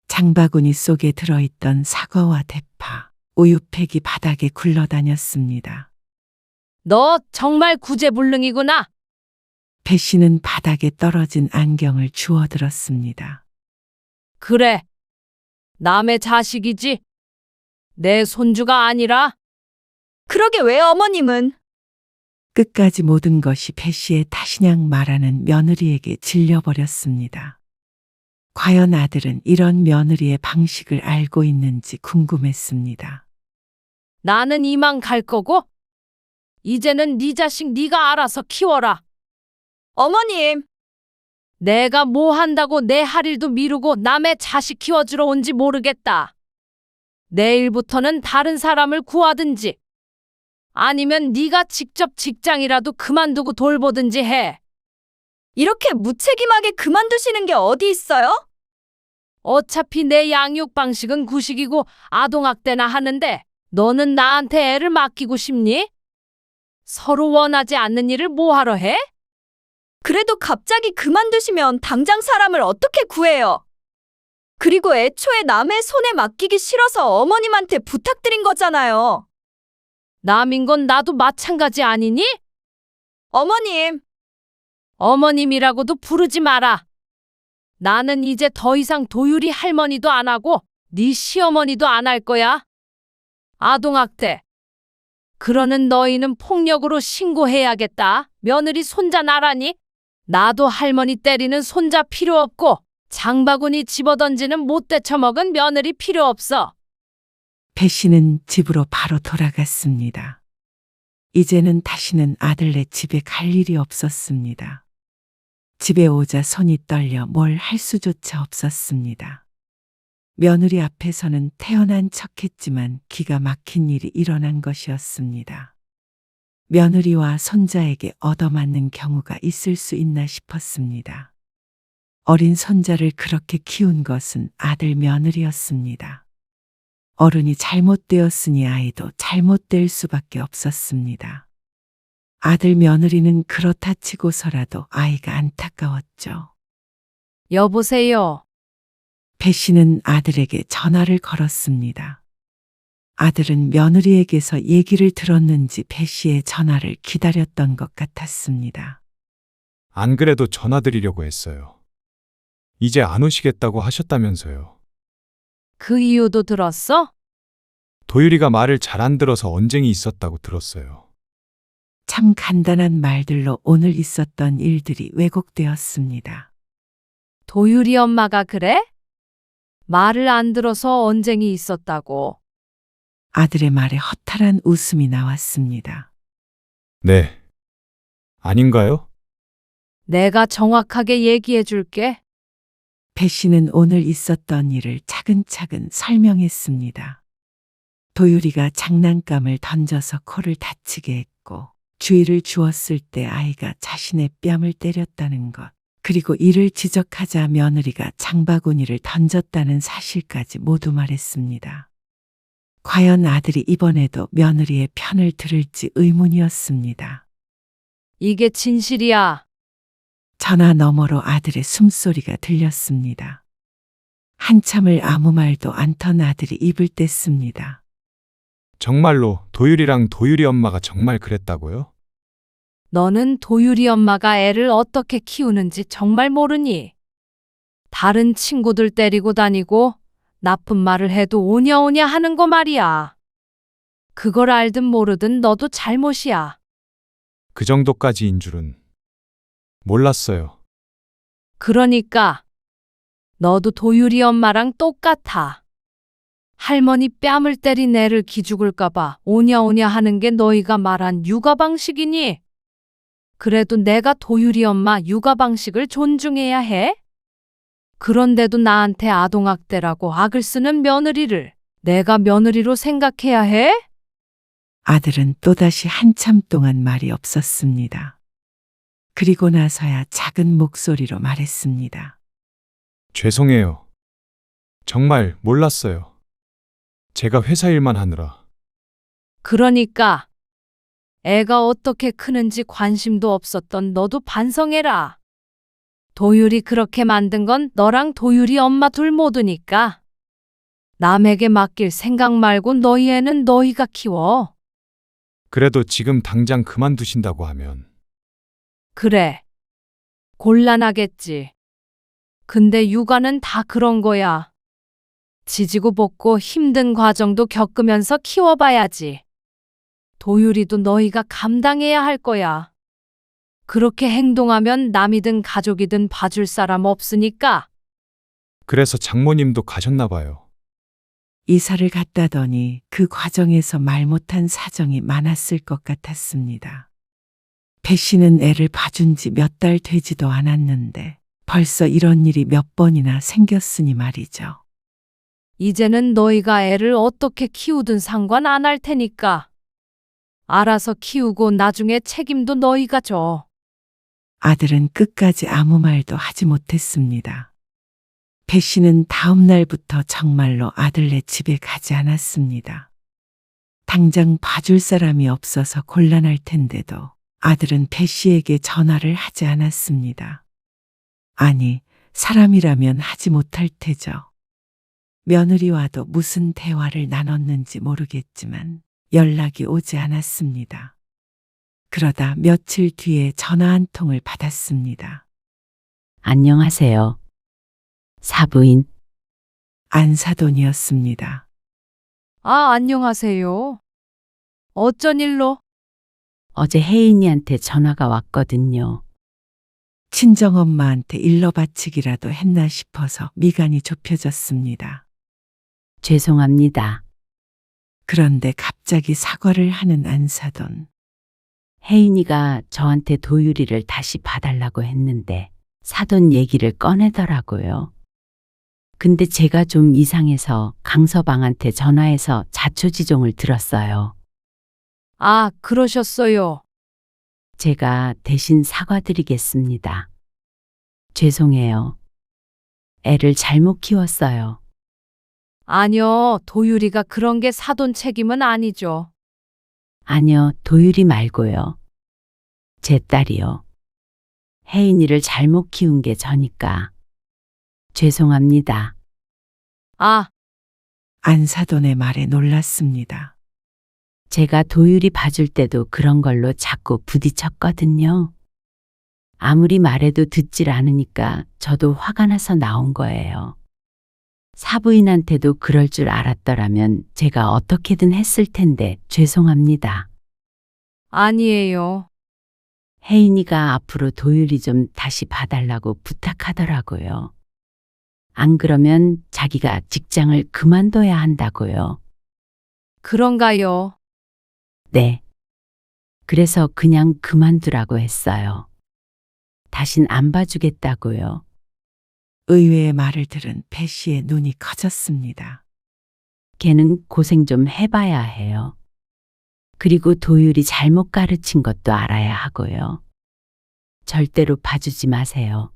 장바구니 속에 들어있던 사과와 대파, 우유팩이 바닥에 굴러다녔습니다. 너 정말 구제불능이구나. 배 씨는 바닥에 떨어진 안경을 주워들었습니다. 그래. 남의 자식이지. 내 손주가 아니라. 그러게 왜 어머님은? 끝까지 모든 것이 배 씨의 탓이냥 말하는 며느리에게 질려버렸습니다. 과연 아들은 이런 며느리의 방식을 알고 있는지 궁금했습니다. 나는 이만 갈 거고 이제는 네 자식 네가 알아서 키워라. 어머님, 내가 뭐 한다고 내 할 일도 미루고 남의 자식 키워주러 온지 모르겠다. 내일부터는 다른 사람을 구하든지 아니면 네가 직접 직장이라도 그만두고 돌보든지 해. 이렇게 무책임하게 그만두시는 게 어디 있어요? 어차피 내 양육 방식은 구식이고 아동학대나 하는데 너는 나한테 애를 맡기고 싶니? 서로 원하지 않는 일을 뭐하러 해? 그래도 갑자기 그만두시면 당장 사람을 어떻게 구해요? 그리고 애초에 남의 손에 맡기기 싫어서 어머님한테 부탁드린 거잖아요. 남인 건 나도 마찬가지 아니니? 어머님, 어머님이라고도 부르지 마라. 나는 이제 더 이상 도유리 할머니도 안 하고 네 시어머니도 안 할 거야. 아동학대. 그러는 너희는 폭력으로 신고해야겠다. 며느리 손자 나라니? 나도 할머니 때리는 손자 필요 없고 장바구니 집어던지는 못돼 처먹은 며느리 필요 없어. 배 씨는 집으로 바로 돌아갔습니다. 이제는 다시는 아들네 집에 갈 일이 없었습니다. 집에 오자 손이 떨려 뭘 할 수조차 없었습니다. 며느리 앞에서는 태어난 척했지만 기가 막힌 일이 일어난 것이었습니다. 며느리와 손자에게 얻어맞는 경우가 있을 수 있나 싶었습니다. 어린 손자를 그렇게 키운 것은 아들 며느리였습니다. 어른이 잘못되었으니 아이도 잘못될 수밖에 없었습니다. 아들 며느리는 그렇다 치고서라도 아이가 안타까웠죠. 여보세요. 배 씨는 아들에게 전화를 걸었습니다. 아들은 며느리에게서 얘기를 들었는지 배 씨의 전화를 기다렸던 것 같았습니다. 안 그래도 전화드리려고 했어요. 이제 안 오시겠다고 하셨다면서요. 그 이유도 들었어? 도유리가 말을 잘 안 들어서 언쟁이 있었다고 들었어요. 참 간단한 말들로 오늘 있었던 일들이 왜곡되었습니다. 도유리 엄마가 그래? 말을 안 들어서 언쟁이 있었다고. 아들의 말에 허탈한 웃음이 나왔습니다. 네. 아닌가요? 내가 정확하게 얘기해 줄게. 배 씨는 오늘 있었던 일을 차근차근 설명했습니다. 도유리가 장난감을 던져서 코를 다치게 했고 주의를 주었을 때 아이가 자신의 뺨을 때렸다는 것, 그리고 이를 지적하자 며느리가 장바구니를 던졌다는 사실까지 모두 말했습니다. 과연 아들이 이번에도 며느리의 편을 들을지 의문이었습니다. 이게 진실이야. 전화 너머로 아들의 숨소리가 들렸습니다. 한참을 아무 말도 않던 아들이 입을 뗐습니다. 정말로 도유리랑 도유리 엄마가 정말 그랬다고요? 너는 도유리 엄마가 애를 어떻게 키우는지 정말 모르니? 다른 친구들 때리고 다니고 나쁜 말을 해도 오냐오냐 하는 거 말이야. 그걸 알든 모르든 너도 잘못이야. 그 정도까지인 줄은 몰랐어요. 그러니까 너도 도유리 엄마랑 똑같아. 할머니 뺨을 때린 애를 기죽을까봐 오냐오냐 하는 게 너희가 말한 육아 방식이니? 그래도 내가 도유리 엄마 육아 방식을 존중해야 해? 그런데도 나한테 아동학대라고 악을 쓰는 며느리를 내가 며느리로 생각해야 해? 아들은 또다시 한참 동안 말이 없었습니다. 그리고 나서야 작은 목소리로 말했습니다. 죄송해요. 정말 몰랐어요. 제가 회사 일만 하느라. 그러니까 애가 어떻게 크는지 관심도 없었던 너도 반성해라. 도유리 그렇게 만든 건 너랑 도유리 엄마 둘 모두니까. 남에게 맡길 생각 말고 너희 애는 너희가 키워. 그래도 지금 당장 그만두신다고 하면 그래. 곤란하겠지. 근데 육아는 다 그런 거야. 지지고 볶고 힘든 과정도 겪으면서 키워봐야지. 도유리도 너희가 감당해야 할 거야. 그렇게 행동하면 남이든 가족이든 봐줄 사람 없으니까. 그래서 장모님도 가셨나 봐요. 이사를 갔다더니 그 과정에서 말 못한 사정이 많았을 것 같았습니다. 배 씨는 애를 봐준 지 몇 달 되지도 않았는데 벌써 이런 일이 몇 번이나 생겼으니 말이죠. 이제는 너희가 애를 어떻게 키우든 상관 안 할 테니까. 알아서 키우고 나중에 책임도 너희가 져. 아들은 끝까지 아무 말도 하지 못했습니다. 배 씨는 다음 날부터 정말로 아들네 집에 가지 않았습니다. 당장 봐줄 사람이 없어서 곤란할 텐데도 아들은 배 씨에게 전화를 하지 않았습니다. 아니, 사람이라면 하지 못할 테죠. 며느리와도 무슨 대화를 나눴는지 모르겠지만 연락이 오지 않았습니다. 그러다 며칠 뒤에 전화 한 통을 받았습니다. 안녕하세요. 사부인. 안사돈이었습니다. 아, 안녕하세요. 어쩐 일로? 어제 혜인이한테 전화가 왔거든요. 친정엄마한테 일러 바치기라도 했나 싶어서 미간이 좁혀졌습니다. 죄송합니다. 그런데 갑자기 사과를 하는 안사돈. 혜인이가 저한테 도유리를 다시 봐달라고 했는데 사돈 얘기를 꺼내더라고요. 근데 제가 좀 이상해서 강서방한테 전화해서 자초지종을 들었어요. 아, 그러셨어요. 제가 대신 사과드리겠습니다. 죄송해요. 애를 잘못 키웠어요. 아니요, 도유리가 그런 게 사돈 책임은 아니죠. 아니요, 도유리 말고요. 제 딸이요. 혜인이를 잘못 키운 게 저니까. 죄송합니다. 아, 안사돈의 말에 놀랐습니다. 제가 도유리 봐줄 때도 그런 걸로 자꾸 부딪혔거든요. 아무리 말해도 듣질 않으니까 저도 화가 나서 나온 거예요. 사부인한테도 그럴 줄 알았더라면 제가 어떻게든 했을 텐데 죄송합니다. 아니에요. 혜인이가 앞으로 도유리 좀 다시 봐달라고 부탁하더라고요. 안 그러면 자기가 직장을 그만둬야 한다고요. 그런가요? 네. 그래서 그냥 그만두라고 했어요. 다신 안 봐주겠다고요. 의외의 말을 들은 배 씨의 눈이 커졌습니다. 걔는 고생 좀 해봐야 해요. 그리고 도율이 잘못 가르친 것도 알아야 하고요. 절대로 봐주지 마세요.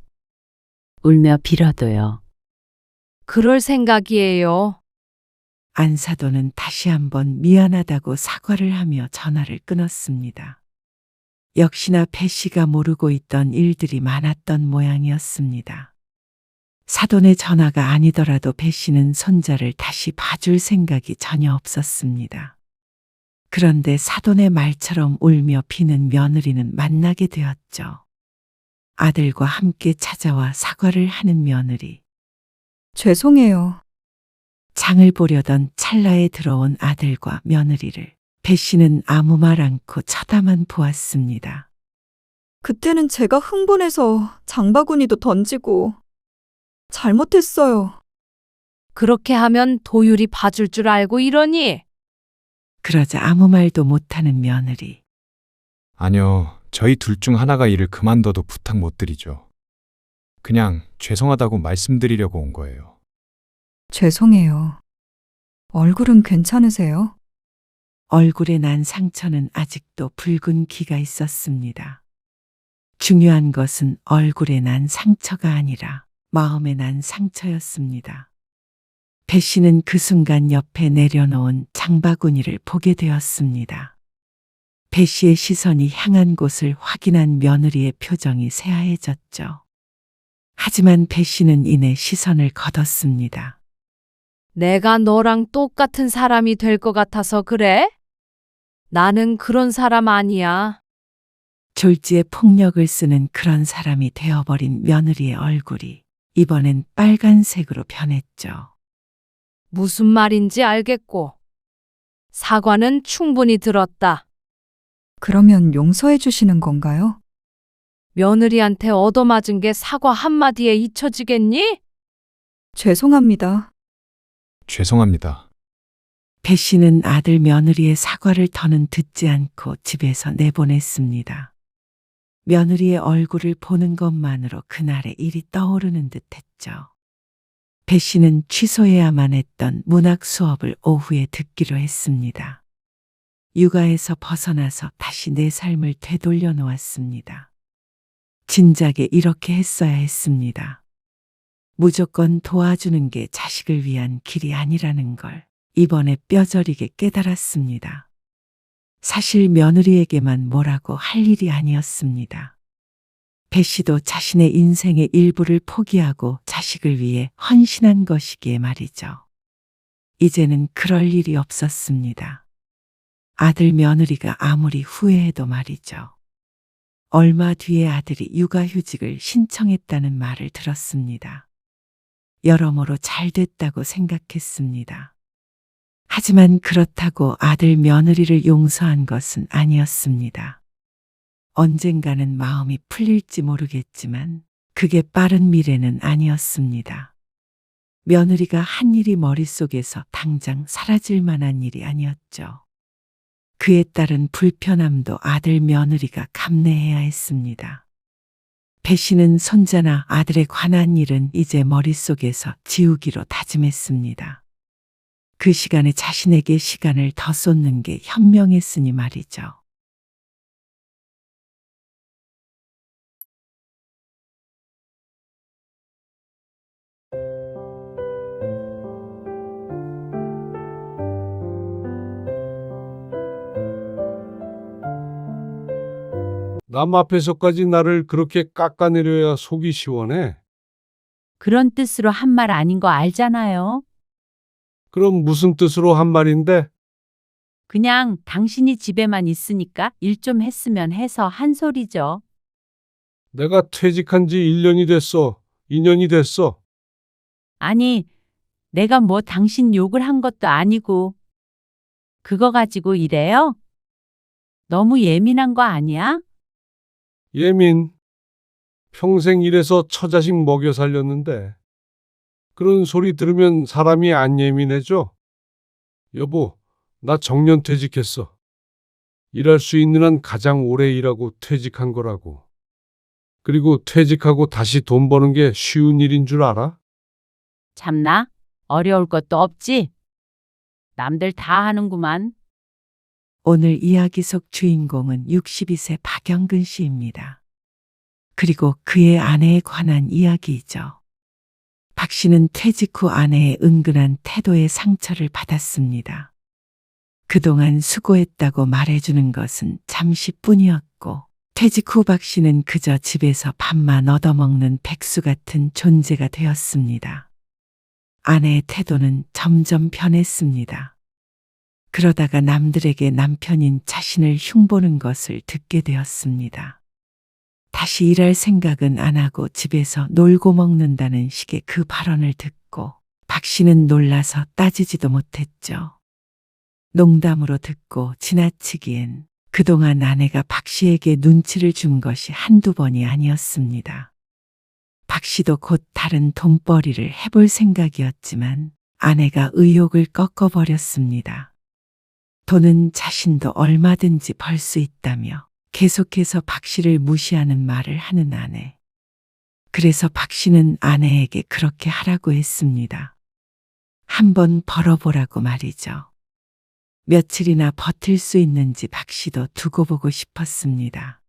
울며 빌어도요. 그럴 생각이에요. 안사돈은 다시 한번 미안하다고 사과를 하며 전화를 끊었습니다. 역시나 배 씨가 모르고 있던 일들이 많았던 모양이었습니다. 사돈의 전화가 아니더라도 배 씨는 손자를 다시 봐줄 생각이 전혀 없었습니다. 그런데 사돈의 말처럼 울며 비는 며느리는 만나게 되었죠. 아들과 함께 찾아와 사과를 하는 며느리. 죄송해요. 장을 보려던 찰나에 들어온 아들과 며느리를 배 씨는 아무 말 않고 쳐다만 보았습니다. 그때는 제가 흥분해서 장바구니도 던지고 잘못했어요. 그렇게 하면 도율이 봐줄 줄 알고 이러니? 그러자 아무 말도 못하는 며느리. 아니요, 저희 둘 중 하나가 일을 그만둬도 부탁 못 드리죠. 그냥 죄송하다고 말씀드리려고 온 거예요. 죄송해요. 얼굴은 괜찮으세요? 얼굴에 난 상처는 아직도 붉은 기가 있었습니다. 중요한 것은 얼굴에 난 상처가 아니라 마음에 난 상처였습니다. 배 씨는 그 순간 옆에 내려놓은 장바구니를 보게 되었습니다. 배 씨의 시선이 향한 곳을 확인한 며느리의 표정이 새하얘졌죠. 하지만 배 씨는 이내 시선을 걷었습니다. 내가 너랑 똑같은 사람이 될 것 같아서 그래? 나는 그런 사람 아니야. 졸지에 폭력을 쓰는 그런 사람이 되어버린 며느리의 얼굴이 이번엔 빨간색으로 변했죠. 무슨 말인지 알겠고, 사과는 충분히 들었다. 그러면 용서해 주시는 건가요? 며느리한테 얻어맞은 게 사과 한마디에 잊혀지겠니? 죄송합니다. 죄송합니다. 배 씨는 아들 며느리의 사과를 더는 듣지 않고 집에서 내보냈습니다. 며느리의 얼굴을 보는 것만으로 그날의 일이 떠오르는 듯했죠. 배 씨는 취소해야만 했던 문학 수업을 오후에 듣기로 했습니다. 육아에서 벗어나서 다시 내 삶을 되돌려 놓았습니다. 진작에 이렇게 했어야 했습니다. 무조건 도와주는 게 자식을 위한 길이 아니라는 걸 이번에 뼈저리게 깨달았습니다. 사실 며느리에게만 뭐라고 할 일이 아니었습니다. 배 씨도 자신의 인생의 일부를 포기하고 자식을 위해 헌신한 것이기에 말이죠. 이제는 그럴 일이 없었습니다. 아들 며느리가 아무리 후회해도 말이죠. 얼마 뒤에 아들이 육아휴직을 신청했다는 말을 들었습니다. 여러모로 잘 됐다고 생각했습니다. 하지만 그렇다고 아들 며느리를 용서한 것은 아니었습니다. 언젠가는 마음이 풀릴지 모르겠지만 그게 빠른 미래는 아니었습니다. 며느리가 한 일이 머릿속에서 당장 사라질 만한 일이 아니었죠. 그에 따른 불편함도 아들 며느리가 감내해야 했습니다. 배 씨는 손자나 아들에 관한 일은 이제 머릿속에서 지우기로 다짐했습니다. 그 시간에 자신에게 시간을 더 쏟는 게 현명했으니 말이죠. 남 앞에서까지 나를 그렇게 깎아내려야 속이 시원해. 그런 뜻으로 한 말 아닌 거 알잖아요. 그럼 무슨 뜻으로 한 말인데? 그냥 당신이 집에만 있으니까 일 좀 했으면 해서 한 소리죠. 내가 퇴직한 지 1년이 됐어. 2년이 됐어. 아니, 내가 뭐 당신 욕을 한 것도 아니고. 그거 가지고 이래요? 너무 예민한 거 아니야? 예민. 평생 일해서 처자식 먹여 살렸는데 그런 소리 들으면 사람이 안 예민해져? 여보, 나 정년퇴직했어. 일할 수 있는 한 가장 오래 일하고 퇴직한 거라고. 그리고 퇴직하고 다시 돈 버는 게 쉬운 일인 줄 알아? 참나? 어려울 것도 없지? 남들 다 하는구만. 오늘 이야기 속 주인공은 62세 박영근 씨입니다. 그리고 그의 아내에 관한 이야기이죠. 박 씨는 퇴직 후 아내의 은근한 태도에 상처를 받았습니다. 그동안 수고했다고 말해주는 것은 잠시뿐이었고, 퇴직 후 박 씨는 그저 집에서 밥만 얻어먹는 백수 같은 존재가 되었습니다. 아내의 태도는 점점 변했습니다. 그러다가 남들에게 남편인 자신을 흉보는 것을 듣게 되었습니다. 다시 일할 생각은 안 하고 집에서 놀고 먹는다는 식의 그 발언을 듣고 박 씨는 놀라서 따지지도 못했죠. 농담으로 듣고 지나치기엔 그동안 아내가 박 씨에게 눈치를 준 것이 한두 번이 아니었습니다. 박 씨도 곧 다른 돈벌이를 해볼 생각이었지만 아내가 의욕을 꺾어버렸습니다. 돈은 자신도 얼마든지 벌 수 있다며 계속해서 박 씨를 무시하는 말을 하는 아내. 그래서 박 씨는 아내에게 그렇게 하라고 했습니다. 한번 벌어보라고 말이죠. 며칠이나 버틸 수 있는지 박 씨도 두고 보고 싶었습니다.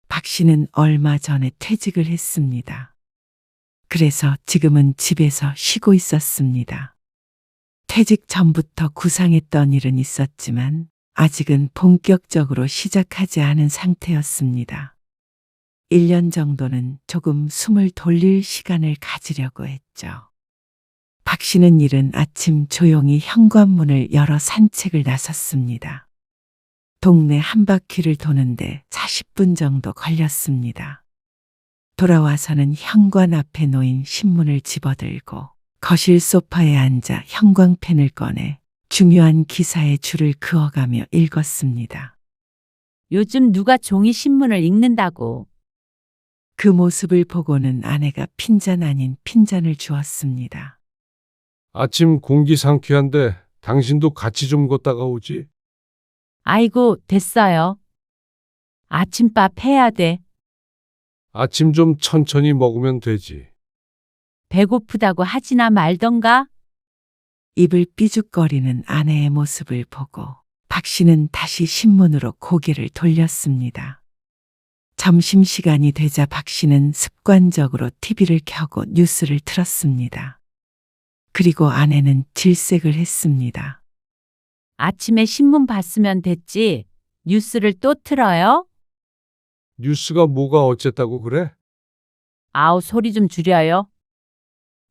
박 씨는 얼마 전에 퇴직을 했습니다. 그래서 지금은 집에서 쉬고 있었습니다. 퇴직 전부터 구상했던 일은 있었지만 아직은 본격적으로 시작하지 않은 상태였습니다. 1년 정도는 조금 숨을 돌릴 시간을 가지려고 했죠. 박 씨는 이른 아침 조용히 현관문을 열어 산책을 나섰습니다. 동네 한 바퀴를 도는데 40분 정도 걸렸습니다. 돌아와서는 현관 앞에 놓인 신문을 집어들고 거실 소파에 앉아 형광펜을 꺼내 중요한 기사의 줄을 그어가며 읽었습니다. 요즘 누가 종이 신문을 읽는다고. 그 모습을 보고는 아내가 핀잔 아닌 핀잔을 주었습니다. 아침 공기 상쾌한데 당신도 같이 좀 걷다가 오지. 아이고, 됐어요. 아침밥 해야 돼. 아침 좀 천천히 먹으면 되지. 배고프다고 하지나 말던가? 입을 삐죽거리는 아내의 모습을 보고 박 씨는 다시 신문으로 고개를 돌렸습니다. 점심시간이 되자 박 씨는 습관적으로 TV를 켜고 뉴스를 틀었습니다. 그리고 아내는 질색을 했습니다. 아침에 신문 봤으면 됐지. 뉴스를 또 틀어요? 뉴스가 뭐가 어쨌다고 그래? 아우, 소리 좀 줄여요.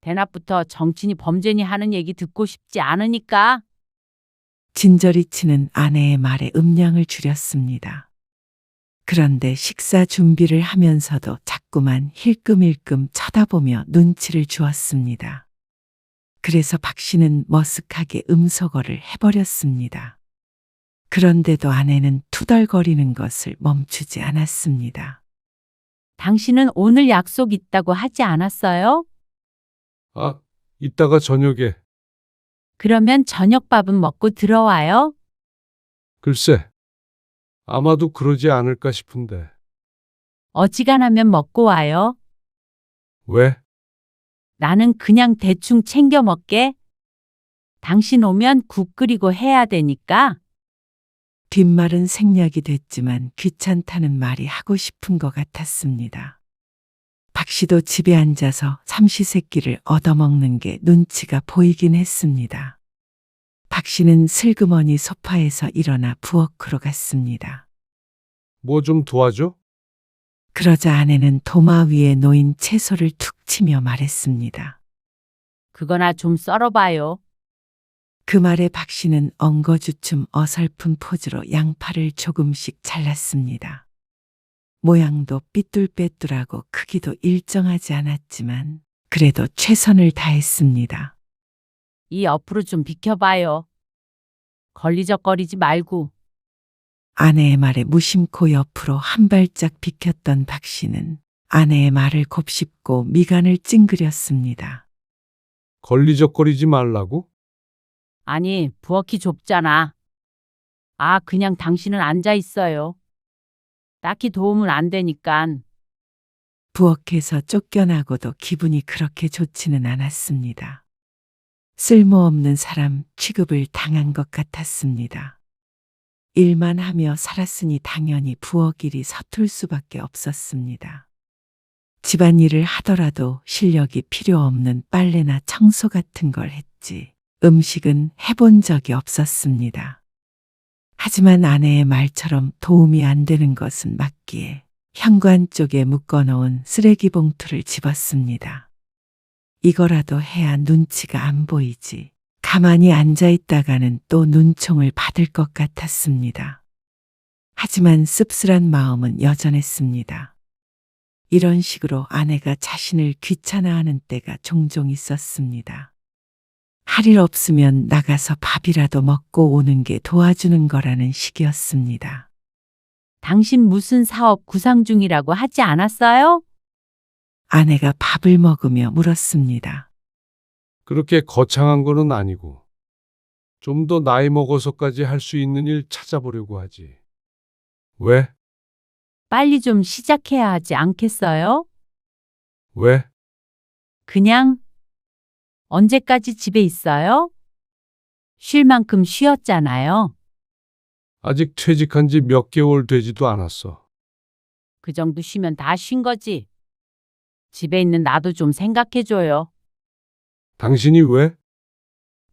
대낮부터 정치니 범죄니 하는 얘기 듣고 싶지 않으니까. 진저리 치는 아내의 말에 음량을 줄였습니다. 그런데 식사 준비를 하면서도 자꾸만 힐끔힐끔 쳐다보며 눈치를 주었습니다. 그래서 박 씨는 머쓱하게 음소거를 해버렸습니다. 그런데도 아내는 투덜거리는 것을 멈추지 않았습니다. 당신은 오늘 약속 있다고 하지 않았어요? 아, 이따가 저녁에. 그러면 저녁밥은 먹고 들어와요? 글쎄, 아마도 그러지 않을까 싶은데. 어지간하면 먹고 와요. 왜? 나는 그냥 대충 챙겨 먹게. 당신 오면 국 끓이고 해야 되니까. 뒷말은 생략이 됐지만 귀찮다는 말이 하고 싶은 것 같았습니다. 박 씨도 집에 앉아서 삼시세끼를 얻어먹는 게 눈치가 보이긴 했습니다. 박 씨는 슬그머니 소파에서 일어나 부엌으로 갔습니다. 뭐 좀 도와줘? 그러자 아내는 도마 위에 놓인 채소를 툭 치며 말했습니다. 그거나 좀 썰어봐요. 그 말에 박 씨는 엉거주춤 어설픈 포즈로 양파를 조금씩 잘랐습니다. 모양도 삐뚤빼뚤하고 크기도 일정하지 않았지만 그래도 최선을 다했습니다. 이 옆으로 좀 비켜봐요. 걸리적거리지 말고. 아내의 말에 무심코 옆으로 한 발짝 비켰던 박 씨는 아내의 말을 곱씹고 미간을 찡그렸습니다. 걸리적거리지 말라고? 아니, 부엌이 좁잖아. 아, 그냥 당신은 앉아 있어요. 딱히 도움은 안 되니깐. 부엌에서 쫓겨나고도 기분이 그렇게 좋지는 않았습니다. 쓸모없는 사람 취급을 당한 것 같았습니다. 일만 하며 살았으니 당연히 부엌 일이 서툴 수밖에 없었습니다. 집안일을 하더라도 실력이 필요 없는 빨래나 청소 같은 걸 했지 음식은 해본 적이 없었습니다. 하지만 아내의 말처럼 도움이 안 되는 것은 맞기에 현관 쪽에 묶어놓은 쓰레기 봉투를 집었습니다. 이거라도 해야 눈치가 안 보이지. 가만히 앉아 있다가는 또 눈총을 받을 것 같았습니다. 하지만 씁쓸한 마음은 여전했습니다. 이런 식으로 아내가 자신을 귀찮아하는 때가 종종 있었습니다. 할 일 없으면 나가서 밥이라도 먹고 오는 게 도와주는 거라는 식이었습니다. 당신 무슨 사업 구상 중이라고 하지 않았어요? 아내가 밥을 먹으며 물었습니다. 그렇게 거창한 거는 아니고. 좀 더 나이 먹어서까지 할 수 있는 일 찾아보려고 하지. 왜? 빨리 좀 시작해야 하지 않겠어요? 왜? 그냥. 언제까지 집에 있어요? 쉴 만큼 쉬었잖아요. 아직 퇴직한 지 몇 개월 되지도 않았어. 그 정도 쉬면 다 쉰 거지. 집에 있는 나도 좀 생각해줘요. 당신이 왜?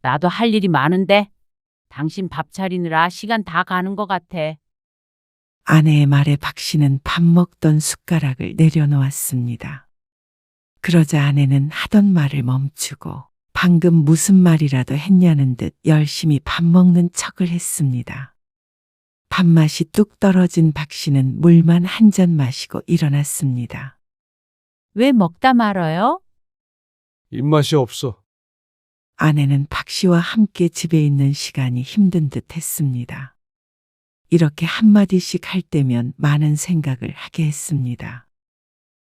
나도 할 일이 많은데 당신 밥 차리느라 시간 다 가는 것 같아. 아내의 말에 박 씨는 밥 먹던 숟가락을 내려놓았습니다. 그러자 아내는 하던 말을 멈추고 방금 무슨 말이라도 했냐는 듯 열심히 밥 먹는 척을 했습니다. 밥맛이 뚝 떨어진 박 씨는 물만 한 잔 마시고 일어났습니다. 왜 먹다 말아요? 입맛이 없어. 아내는 박 씨와 함께 집에 있는 시간이 힘든 듯 했습니다. 이렇게 한마디씩 할 때면 많은 생각을 하게 했습니다.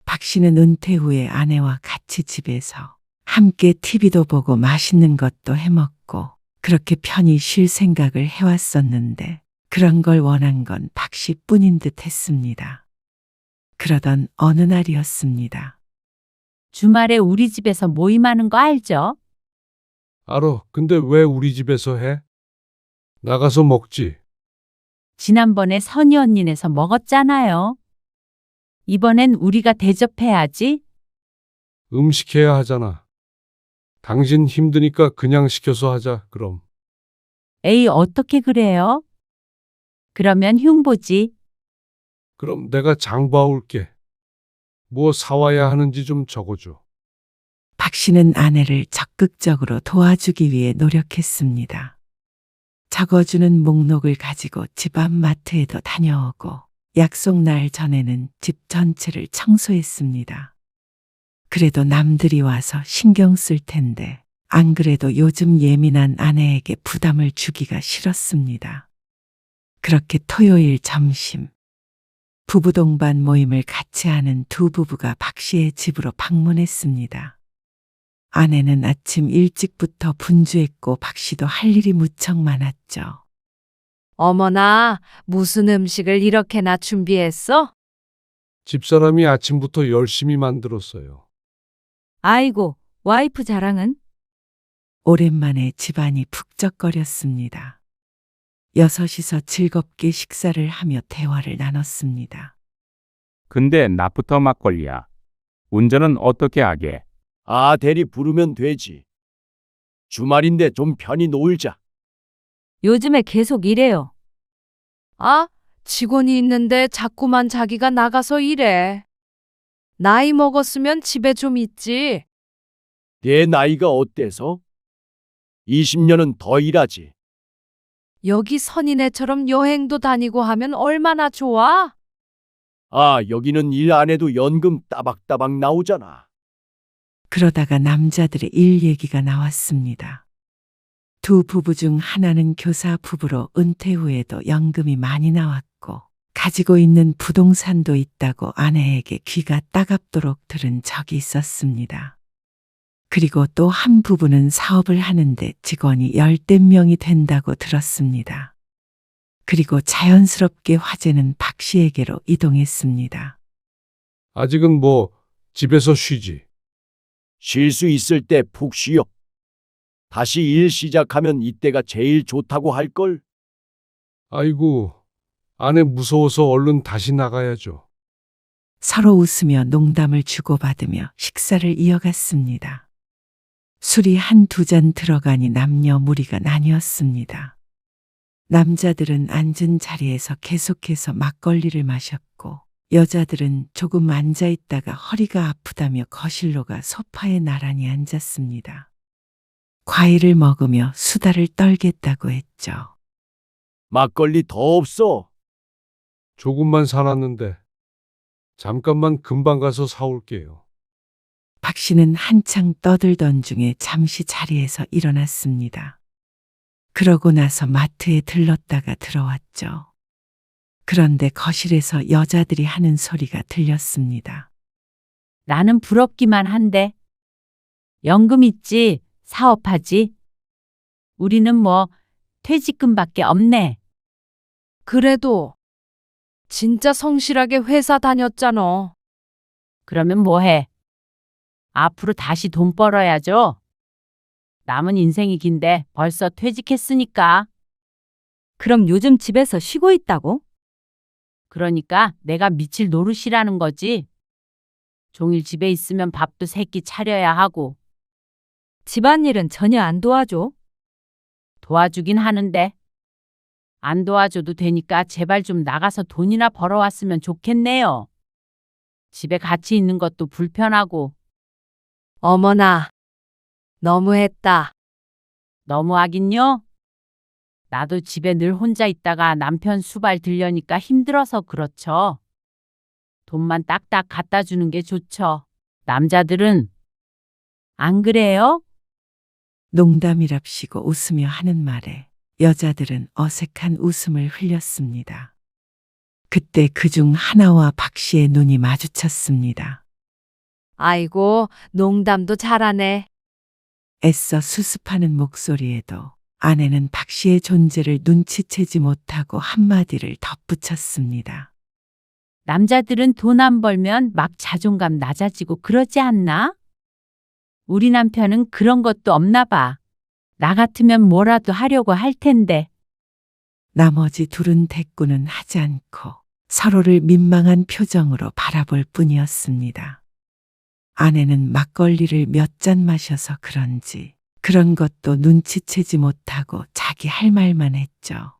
박 씨는 은퇴 후에 아내와 같이 집에서 함께 TV도 보고 맛있는 것도 해먹고 그렇게 편히 쉴 생각을 해왔었는데 그런 걸 원한 건 박 씨뿐인 듯 했습니다. 그러던 어느 날이었습니다. 주말에 우리 집에서 모임하는 거 알죠? 알어. 근데 왜 우리 집에서 해? 나가서 먹지. 지난번에 선희 언니네서 먹었잖아요. 이번엔 우리가 대접해야지. 음식해야 하잖아. 당신 힘드니까 그냥 시켜서 하자, 그럼. 에이, 어떻게 그래요? 그러면 흉보지. 그럼 내가 장 봐올게. 뭐 사와야 하는지 좀 적어줘. 박 씨는 아내를 적극적으로 도와주기 위해 노력했습니다. 적어주는 목록을 가지고 집 앞 마트에도 다녀오고 약속 날 전에는 집 전체를 청소했습니다. 그래도 남들이 와서 신경 쓸 텐데 안 그래도 요즘 예민한 아내에게 부담을 주기가 싫었습니다. 그렇게 토요일 점심 부부 동반 모임을 같이 하는 두 부부가 박 씨의 집으로 방문했습니다. 아내는 아침 일찍부터 분주했고 박 씨도 할 일이 무척 많았죠. 어머나, 무슨 음식을 이렇게나 준비했어? 집사람이 아침부터 열심히 만들었어요. 아이고, 와이프 자랑은? 오랜만에 집안이 북적거렸습니다. 여섯이서 즐겁게 식사를 하며 대화를 나눴습니다. 근데 낮부터 막걸리야. 운전은 어떻게 하게? 대리 부르면 되지. 주말인데 좀 편히 놀자. 요즘에 계속 이래요. 아, 직원이 있는데 자꾸만 자기가 나가서 일해. 나이 먹었으면 집에 좀 있지. 내 나이가 어때서? 20년은 더 일하지. 여기 선인애처럼 여행도 다니고 하면 얼마나 좋아? 여기는 일 안 해도 연금 따박따박 나오잖아. 그러다가 남자들의 일 얘기가 나왔습니다. 두 부부 중 하나는 교사 부부로 은퇴 후에도 연금이 많이 나왔고 가지고 있는 부동산도 있다고 아내에게 귀가 따갑도록 들은 적이 있었습니다. 그리고 또 한 부부는 사업을 하는데 직원이 10대 명이 된다고 들었습니다. 그리고 자연스럽게 화제는 박 씨에게로 이동했습니다. 아직은 집에서 쉬지. 쉴 수 있을 때 푹 쉬어. 다시 일 시작하면 이때가 제일 좋다고 할걸? 아이고, 아내 무서워서 얼른 다시 나가야죠. 서로 웃으며 농담을 주고받으며 식사를 이어갔습니다. 술이 한두 잔 들어가니 남녀 무리가 나뉘었습니다. 남자들은 앉은 자리에서 계속해서 막걸리를 마셨고 여자들은 조금 앉아 있다가 허리가 아프다며 거실로 가 소파에 나란히 앉았습니다. 과일을 먹으며 수다를 떨겠다고 했죠. 막걸리 더 없어. 조금만 사놨는데 잠깐만 금방 가서 사올게요. 박 씨는 한창 떠들던 중에 잠시 자리에서 일어났습니다. 그러고 나서 마트에 들렀다가 들어왔죠. 그런데 거실에서 여자들이 하는 소리가 들렸습니다. 나는 부럽기만 한데. 연금 있지, 사업하지. 우리는 퇴직금밖에 없네. 그래도 진짜 성실하게 회사 다녔잖아. 그러면 뭐해? 앞으로 다시 돈 벌어야죠. 남은 인생이 긴데 벌써 퇴직했으니까. 그럼 요즘 집에서 쉬고 있다고? 그러니까 내가 미칠 노릇이라는 거지. 종일 집에 있으면 밥도 새끼 차려야 하고. 집안일은 전혀 안 도와줘? 도와주긴 하는데. 안 도와줘도 되니까 제발 좀 나가서 돈이나 벌어왔으면 좋겠네요. 집에 같이 있는 것도 불편하고. 어머나, 너무했다. 너무하긴요. 나도 집에 늘 혼자 있다가 남편 수발 들려니까 힘들어서 그렇죠. 돈만 딱딱 갖다 주는 게 좋죠. 남자들은 안 그래요? 농담이랍시고 웃으며 하는 말에 여자들은 어색한 웃음을 흘렸습니다. 그때 그중 하나와 박 씨의 눈이 마주쳤습니다. 아이고, 농담도 잘하네. 애써 수습하는 목소리에도 아내는 박 씨의 존재를 눈치채지 못하고 한마디를 덧붙였습니다. 남자들은 돈 안 벌면 막 자존감 낮아지고 그러지 않나? 우리 남편은 그런 것도 없나 봐. 나 같으면 뭐라도 하려고 할 텐데. 나머지 둘은 대꾸는 하지 않고 서로를 민망한 표정으로 바라볼 뿐이었습니다. 아내는 막걸리를 몇 잔 마셔서 그런지 그런 것도 눈치채지 못하고 자기 할 말만 했죠.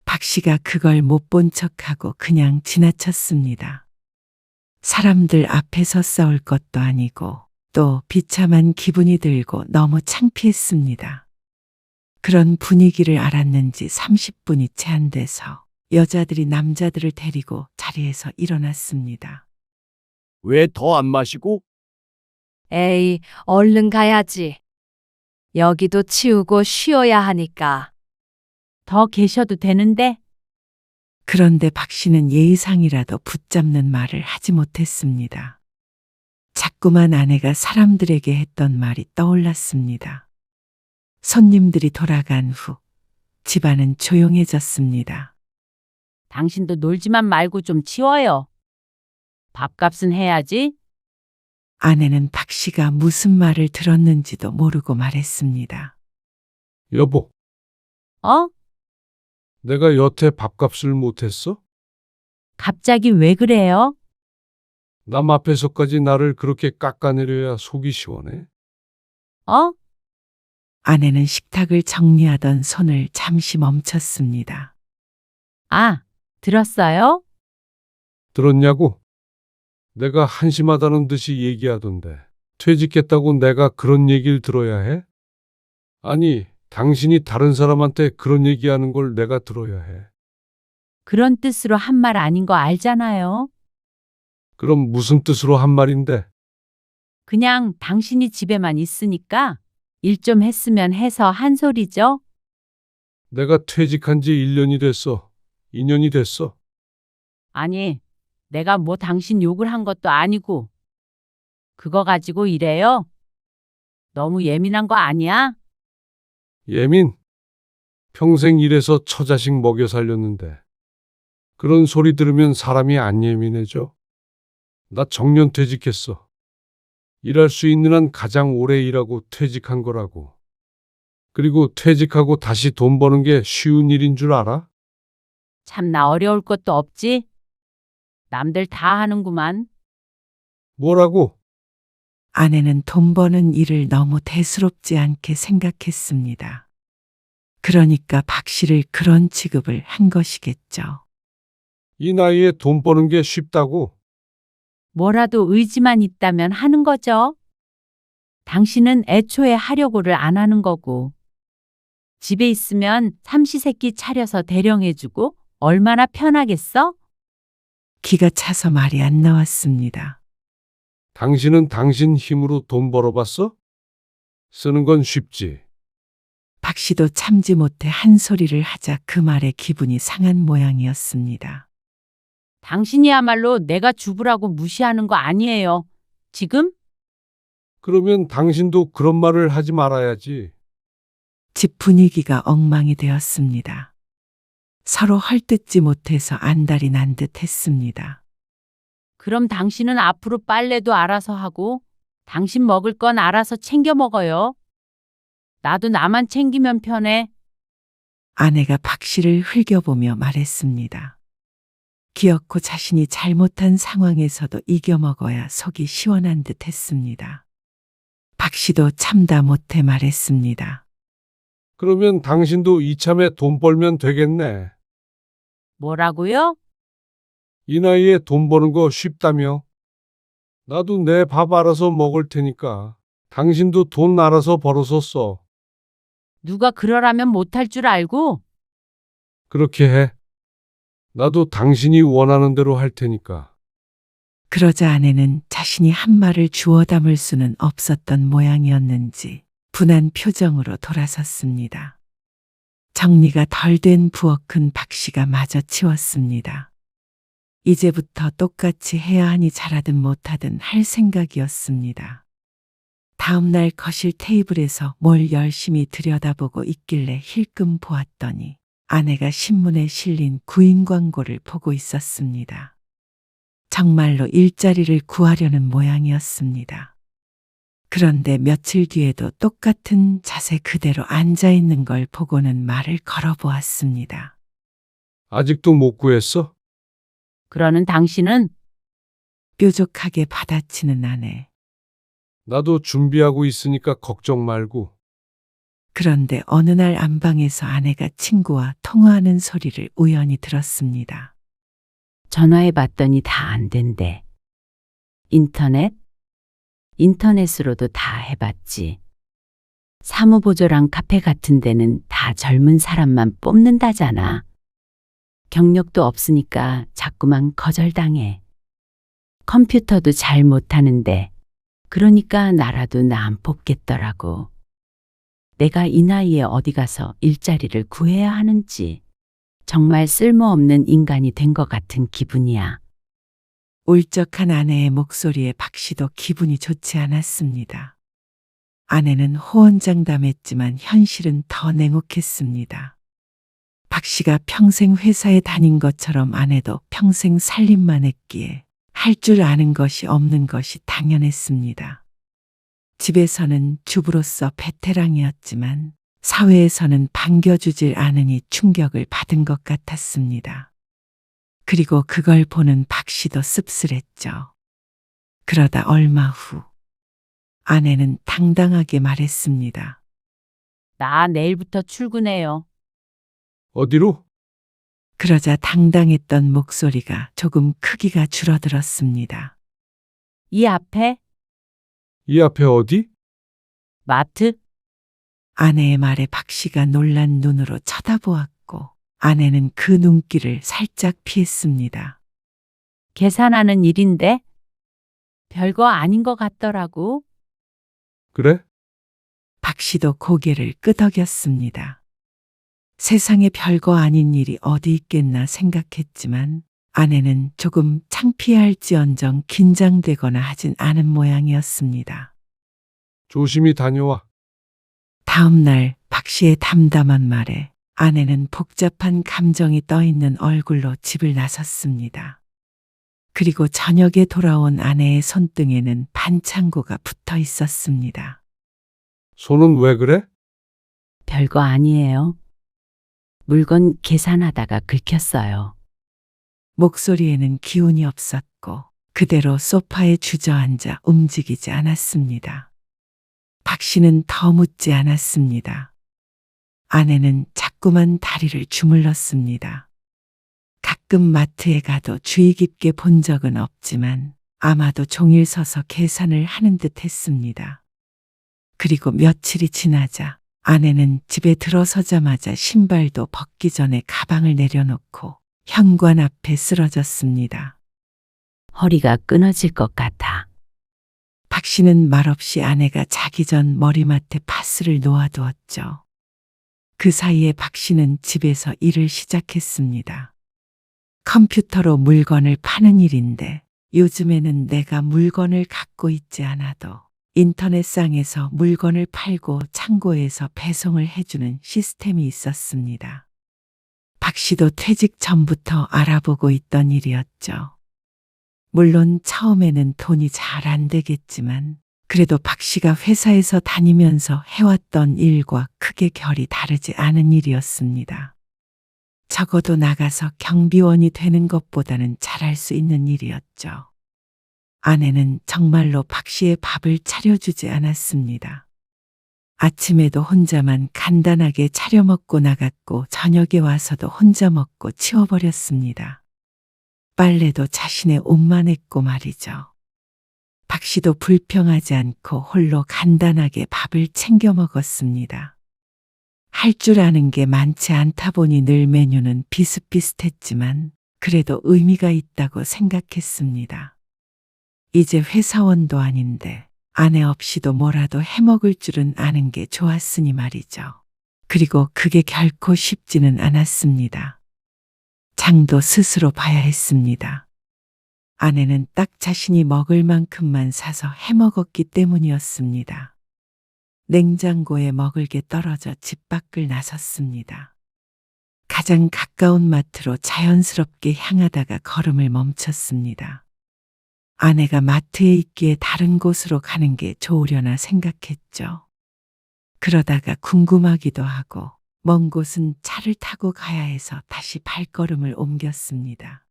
박 씨가 그걸 못 본 척하고 그냥 지나쳤습니다. 사람들 앞에서 싸울 것도 아니고 또 비참한 기분이 들고 너무 창피했습니다. 그런 분위기를 알았는지 30분이 채 안 돼서 여자들이 남자들을 데리고 자리에서 일어났습니다. 왜 더 안 마시고? 에이, 얼른 가야지. 여기도 치우고 쉬어야 하니까. 더 계셔도 되는데. 그런데 박 씨는 예의상이라도 붙잡는 말을 하지 못했습니다. 자꾸만 아내가 사람들에게 했던 말이 떠올랐습니다. 손님들이 돌아간 후 집안은 조용해졌습니다. 당신도 놀지만 말고 좀 치워요. 밥값은 해야지. 아내는 박 씨가 무슨 말을 들었는지도 모르고 말했습니다. 여보, 어? 내가 여태 밥값을 못했어? 갑자기 왜 그래요? 남 앞에서까지 나를 그렇게 깎아내려야 속이 시원해? 어? 아내는 식탁을 정리하던 손을 잠시 멈췄습니다. 아, 들었어요? 들었냐고? 내가 한심하다는 듯이 얘기하던데 퇴직했다고 내가 그런 얘기를 들어야 해? 아니, 당신이 다른 사람한테 그런 얘기하는 걸 내가 들어야 해. 그런 뜻으로 한 말 아닌 거 알잖아요. 그럼 무슨 뜻으로 한 말인데? 그냥 당신이 집에만 있으니까 일 좀 했으면 해서 한 소리죠. 내가 퇴직한 지 1년이 됐어. 2년이 됐어. 아니, 내가 뭐 당신 욕을 한 것도 아니고. 그거 가지고 이래요? 너무 예민한 거 아니야? 예민? 평생 일해서 처자식 먹여 살렸는데 그런 소리 들으면 사람이 안 예민해져? 나 정년 퇴직했어. 일할 수 있는 한 가장 오래 일하고 퇴직한 거라고. 그리고 퇴직하고 다시 돈 버는 게 쉬운 일인 줄 알아? 참나 어려울 것도 없지. 남들 다 하는구만. 뭐라고? 아내는 돈 버는 일을 너무 대수롭지 않게 생각했습니다. 그러니까 박 씨를 그런 취급을 한 것이겠죠. 이 나이에 돈 버는 게 쉽다고? 뭐라도 의지만 있다면 하는 거죠. 당신은 애초에 하려고를 안 하는 거고. 집에 있으면 삼시세끼 차려서 대령해주고 얼마나 편하겠어? 기가 차서 말이 안 나왔습니다. 당신은 당신 힘으로 돈 벌어봤어? 쓰는 건 쉽지. 박 씨도 참지 못해 한 소리를 하자 그 말에 기분이 상한 모양이었습니다. 당신이야말로 내가 주부라고 무시하는 거 아니에요. 지금? 그러면 당신도 그런 말을 하지 말아야지. 집 분위기가 엉망이 되었습니다. 서로 헐뜯지 못해서 안달이 난 듯 했습니다. 그럼 당신은 앞으로 빨래도 알아서 하고 당신 먹을 건 알아서 챙겨 먹어요. 나도 나만 챙기면 편해. 아내가 박 씨를 흘겨보며 말했습니다. 기어코 자신이 잘못한 상황에서도 이겨먹어야 속이 시원한 듯 했습니다. 박 씨도 참다 못해 말했습니다. 그러면 당신도 이참에 돈 벌면 되겠네. 뭐라고요? 이 나이에 돈 버는 거 쉽다며? 나도 내 밥 알아서 먹을 테니까 당신도 돈 알아서 벌어서 써. 누가 그러라면 못할 줄 알고? 그렇게 해. 나도 당신이 원하는 대로 할 테니까. 그러자 아내는 자신이 한 말을 주워 담을 수는 없었던 모양이었는지 분한 표정으로 돌아섰습니다. 정리가 덜 된 부엌은 박 씨가 마저 치웠습니다. 이제부터 똑같이 해야 하니 잘하든 못하든 할 생각이었습니다. 다음 날 거실 테이블에서 뭘 열심히 들여다보고 있길래 힐끔 보았더니 아내가 신문에 실린 구인 광고를 보고 있었습니다. 정말로 일자리를 구하려는 모양이었습니다. 그런데 며칠 뒤에도 똑같은 자세 그대로 앉아 있는 걸 보고는 말을 걸어보았습니다. 아직도 못 구했어? 그러는 당신은 뾰족하게 받아치는 아내. 나도 준비하고 있으니까 걱정 말고. 그런데 어느 날 안방에서 아내가 친구와 통화하는 소리를 우연히 들었습니다. 전화해 봤더니 다 안 된대. 인터넷? 인터넷으로도 다 해봤지. 사무보조랑 카페 같은 데는 다 젊은 사람만 뽑는다잖아. 경력도 없으니까 자꾸만 거절당해. 컴퓨터도 잘 못하는데 그러니까 나라도 나 안 뽑겠더라고. 내가 이 나이에 어디 가서 일자리를 구해야 하는지 정말 쓸모없는 인간이 된 것 같은 기분이야. 울적한 아내의 목소리에 박 씨도 기분이 좋지 않았습니다. 아내는 호언장담했지만 현실은 더 냉혹했습니다. 박 씨가 평생 회사에 다닌 것처럼 아내도 평생 살림만 했기에 할 줄 아는 것이 없는 것이 당연했습니다. 집에서는 주부로서 베테랑이었지만 사회에서는 반겨주질 않으니 충격을 받은 것 같았습니다. 그리고 그걸 보는 박 씨도 씁쓸했죠. 그러다 얼마 후 아내는 당당하게 말했습니다. 나 내일부터 출근해요. 어디로? 그러자 당당했던 목소리가 조금 크기가 줄어들었습니다. 이 앞에 이 앞에 어디? 마트? 아내의 말에 박 씨가 놀란 눈으로 쳐다보았고 아내는 그 눈길을 살짝 피했습니다. 계산하는 일인데 별거 아닌 것 같더라고. 그래? 박 씨도 고개를 끄덕였습니다. 세상에 별거 아닌 일이 어디 있겠나 생각했지만 아내는 조금 창피할지언정 긴장되거나 하진 않은 모양이었습니다. 조심히 다녀와. 다음 날 박 씨의 담담한 말에 아내는 복잡한 감정이 떠있는 얼굴로 집을 나섰습니다. 그리고 저녁에 돌아온 아내의 손등에는 반창고가 붙어 있었습니다. 손은 왜 그래? 별거 아니에요. 물건 계산하다가 긁혔어요. 목소리에는 기운이 없었고 그대로 소파에 주저앉아 움직이지 않았습니다. 박 씨는 더 묻지 않았습니다. 아내는 자꾸만 다리를 주물렀습니다. 가끔 마트에 가도 주의 깊게 본 적은 없지만 아마도 종일 서서 계산을 하는 듯 했습니다. 그리고 며칠이 지나자 아내는 집에 들어서자마자 신발도 벗기 전에 가방을 내려놓고 현관 앞에 쓰러졌습니다. 허리가 끊어질 것 같아. 박 씨는 말없이 아내가 자기 전 머리맡에 파스를 놓아두었죠. 그 사이에 박 씨는 집에서 일을 시작했습니다. 컴퓨터로 물건을 파는 일인데 요즘에는 내가 물건을 갖고 있지 않아도 인터넷상에서 물건을 팔고 창고에서 배송을 해주는 시스템이 있었습니다. 박 씨도 퇴직 전부터 알아보고 있던 일이었죠. 물론 처음에는 돈이 잘 안 되겠지만 그래도 박 씨가 회사에서 다니면서 해왔던 일과 크게 결이 다르지 않은 일이었습니다. 적어도 나가서 경비원이 되는 것보다는 잘할 수 있는 일이었죠. 아내는 정말로 박 씨의 밥을 차려주지 않았습니다. 아침에도 혼자만 간단하게 차려 먹고 나갔고 저녁에 와서도 혼자 먹고 치워버렸습니다. 빨래도 자신의 옷만 했고 말이죠. 박 씨도 불평하지 않고 홀로 간단하게 밥을 챙겨 먹었습니다. 할 줄 아는 게 많지 않다 보니 늘 메뉴는 비슷비슷했지만 그래도 의미가 있다고 생각했습니다. 이제 회사원도 아닌데 아내 없이도 뭐라도 해먹을 줄은 아는 게 좋았으니 말이죠. 그리고 그게 결코 쉽지는 않았습니다. 장도 스스로 봐야 했습니다. 아내는 딱 자신이 먹을 만큼만 사서 해먹었기 때문이었습니다. 냉장고에 먹을 게 떨어져 집 밖을 나섰습니다. 가장 가까운 마트로 자연스럽게 향하다가 걸음을 멈췄습니다. 아내가 마트에 있기에 다른 곳으로 가는 게 좋으려나 생각했죠. 그러다가 궁금하기도 하고 먼 곳은 차를 타고 가야 해서 다시 발걸음을 옮겼습니다.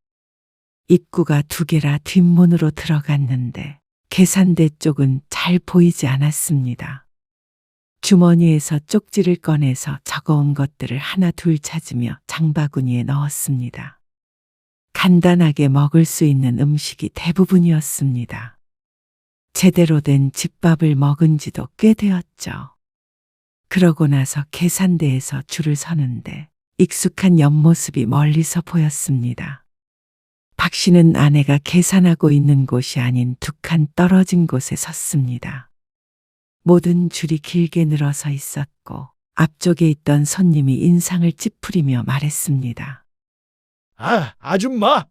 입구가 2개라 뒷문으로 들어갔는데 계산대 쪽은 잘 보이지 않았습니다. 주머니에서 쪽지를 꺼내서 적어온 것들을 하나 둘 찾으며 장바구니에 넣었습니다. 간단하게 먹을 수 있는 음식이 대부분이었습니다. 제대로 된 집밥을 먹은 지도 꽤 되었죠. 그러고 나서 계산대에서 줄을 서는데 익숙한 옆모습이 멀리서 보였습니다. 박 씨는 아내가 계산하고 있는 곳이 아닌 2칸 떨어진 곳에 섰습니다. 모든 줄이 길게 늘어서 있었고 앞쪽에 있던 손님이 인상을 찌푸리며 말했습니다. 아, 아줌마!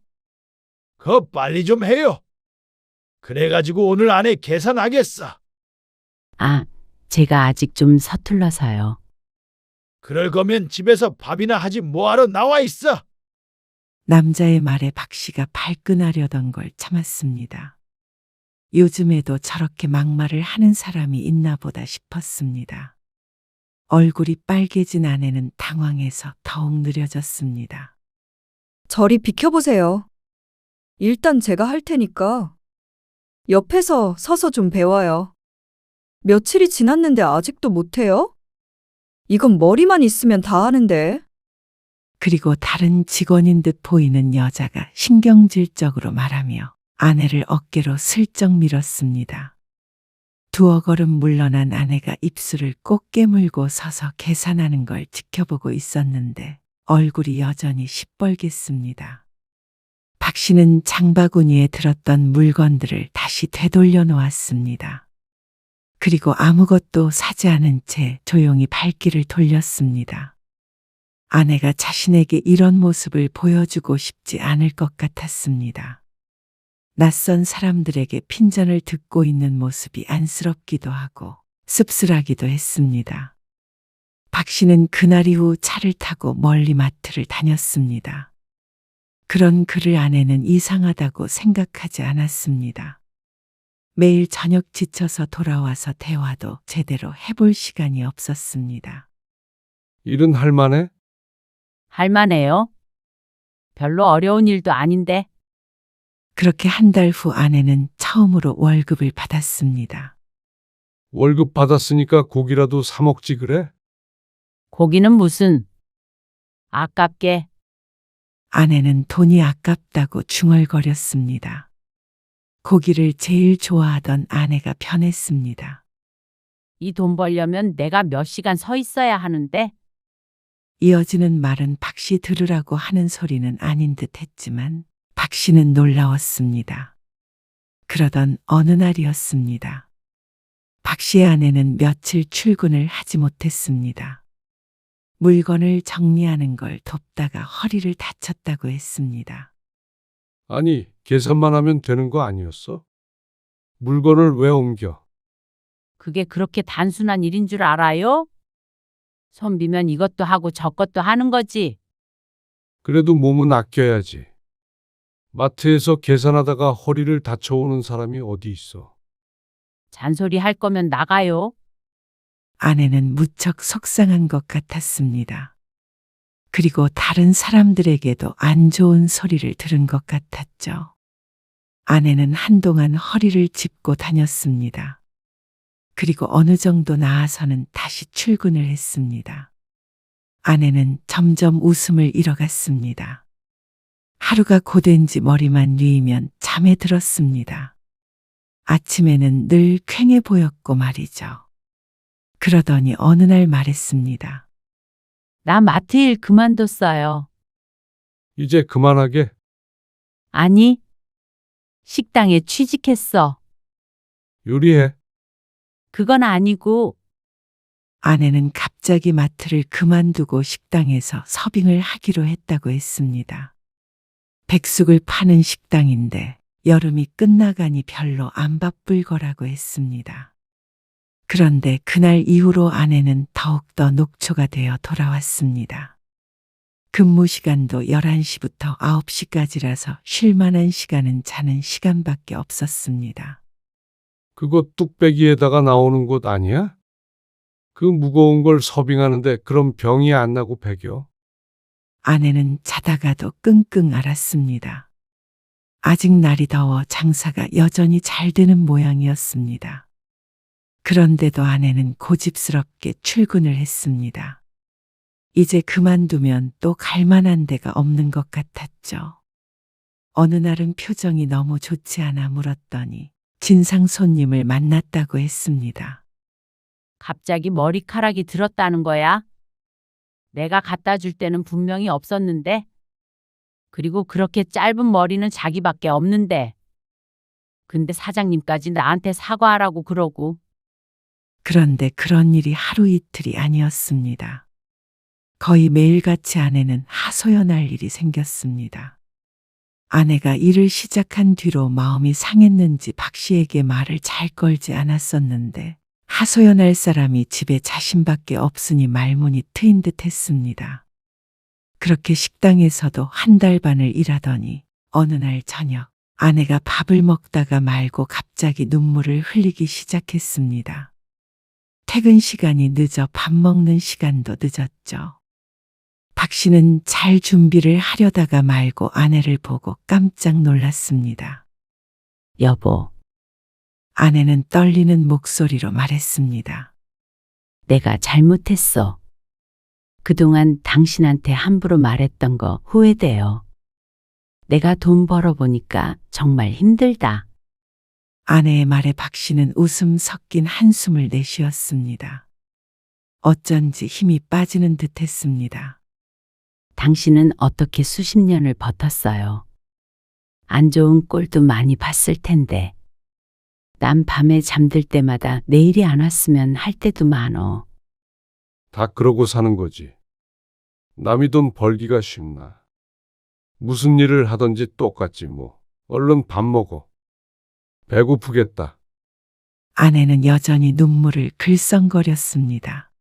그거 빨리 좀 해요. 그래가지고 오늘 안에 계산하겠어. 아, 제가 아직 좀 서툴러서요. 그럴 거면 집에서 밥이나 하지 뭐하러 나와 있어? 남자의 말에 박 씨가 발끈하려던 걸 참았습니다. 요즘에도 저렇게 막말을 하는 사람이 있나 보다 싶었습니다. 얼굴이 빨개진 아내는 당황해서 더욱 느려졌습니다. 저리 비켜보세요. 일단 제가 할 테니까 옆에서 서서 좀 배워요. 며칠이 지났는데 아직도 못해요? 이건 머리만 있으면 다 하는데. 그리고 다른 직원인 듯 보이는 여자가 신경질적으로 말하며 아내를 어깨로 슬쩍 밀었습니다. 2어 걸음 물러난 아내가 입술을 꼭 깨물고 서서 계산하는 걸 지켜보고 있었는데 얼굴이 여전히 시뻘갰습니다. 박 씨는 장바구니에 들었던 물건들을 다시 되돌려 놓았습니다. 그리고 아무것도 사지 않은 채 조용히 발길을 돌렸습니다. 아내가 자신에게 이런 모습을 보여주고 싶지 않을 것 같았습니다. 낯선 사람들에게 핀잔을 듣고 있는 모습이 안쓰럽기도 하고 씁쓸하기도 했습니다. 박 씨는 그날 이후 차를 타고 멀리 마트를 다녔습니다. 그런 그를 아내는 이상하다고 생각하지 않았습니다. 매일 저녁 지쳐서 돌아와서 대화도 제대로 해볼 시간이 없었습니다. 일은 할만해? 할만해요? 별로 어려운 일도 아닌데. 그렇게 한 달 후 아내는 처음으로 월급을 받았습니다. 월급 받았으니까 고기라도 사 먹지 그래? 고기는 무슨. 아깝게. 아내는 돈이 아깝다고 중얼거렸습니다. 고기를 제일 좋아하던 아내가 변했습니다. 이 돈 벌려면 내가 몇 시간 서 있어야 하는데. 이어지는 말은 박 씨 들으라고 하는 소리는 아닌 듯 했지만 박 씨는 놀라웠습니다. 그러던 어느 날이었습니다. 박 씨의 아내는 며칠 출근을 하지 못했습니다. 물건을 정리하는 걸 돕다가 허리를 다쳤다고 했습니다. 아니, 계산만 하면 되는 거 아니었어? 물건을 왜 옮겨? 그게 그렇게 단순한 일인 줄 알아요? 손 비면 이것도 하고 저것도 하는 거지. 그래도 몸은 아껴야지. 마트에서 계산하다가 허리를 다쳐오는 사람이 어디 있어? 잔소리 할 거면 나가요. 아내는 무척 속상한 것 같았습니다. 그리고 다른 사람들에게도 안 좋은 소리를 들은 것 같았죠. 아내는 한동안 허리를 짚고 다녔습니다. 그리고 어느 정도 나아서는 다시 출근을 했습니다. 아내는 점점 웃음을 잃어갔습니다. 하루가 고된지 머리만 뉘이면 잠에 들었습니다. 아침에는 늘 퀭해 보였고 말이죠. 그러더니 어느 날 말했습니다. 나 마트 일 그만뒀어요. 이제 그만하게. 아니, 식당에 취직했어. 요리해. 그건 아니고 아내는 갑자기 마트를 그만두고 식당에서 서빙을 하기로 했다고 했습니다. 백숙을 파는 식당인데 여름이 끝나가니 별로 안 바쁠 거라고 했습니다. 그런데 그날 이후로 아내는 더욱더 녹초가 되어 돌아왔습니다. 근무 시간도 11시부터 9시까지라서 쉴 만한 시간은 자는 시간밖에 없었습니다. 그거 뚝배기에다가 나오는 곳 아니야? 그 무거운 걸 서빙하는데 그럼 병이 안 나고 배겨? 아내는 자다가도 끙끙 앓았습니다. 아직 날이 더워 장사가 여전히 잘 되는 모양이었습니다. 그런데도 아내는 고집스럽게 출근을 했습니다. 이제 그만두면 또 갈 만한 데가 없는 것 같았죠. 어느 날은 표정이 너무 좋지 않아 물었더니 진상 손님을 만났다고 했습니다. 갑자기 머리카락이 들었다는 거야? 내가 갖다 줄 때는 분명히 없었는데. 그리고 그렇게 짧은 머리는 자기밖에 없는데. 근데 사장님까지 나한테 사과하라고 그러고. 그런데 그런 일이 하루 이틀이 아니었습니다. 거의 매일같이 아내는 하소연할 일이 생겼습니다. 아내가 일을 시작한 뒤로 마음이 상했는지 박 씨에게 말을 잘 걸지 않았었는데 하소연할 사람이 집에 자신밖에 없으니 말문이 트인 듯 했습니다. 그렇게 식당에서도 한 달 반을 일하더니 어느 날 저녁 아내가 밥을 먹다가 말고 갑자기 눈물을 흘리기 시작했습니다. 퇴근 시간이 늦어 밥 먹는 시간도 늦었죠. 박 씨는 잘 준비를 하려다가 말고 아내를 보고 깜짝 놀랐습니다. 여보, 아내는 떨리는 목소리로 말했습니다. 내가 잘못했어. 그동안 당신한테 함부로 말했던 거 후회돼요. 내가 돈 벌어보니까 정말 힘들다. 아내의 말에 박 씨는 웃음 섞인 한숨을 내쉬었습니다. 어쩐지 힘이 빠지는 듯 했습니다. 당신은 어떻게 수십 년을 버텼어요. 안 좋은 꼴도 많이 봤을 텐데. 난 밤에 잠들 때마다 내일이 안 왔으면 할 때도 많어. 다 그러고 사는 거지. 남이 돈 벌기가 쉽나. 무슨 일을 하든지 똑같지 뭐. 얼른 밥 먹어. 배고프겠다. 아내는 여전히 눈물을 글썽거렸습니다.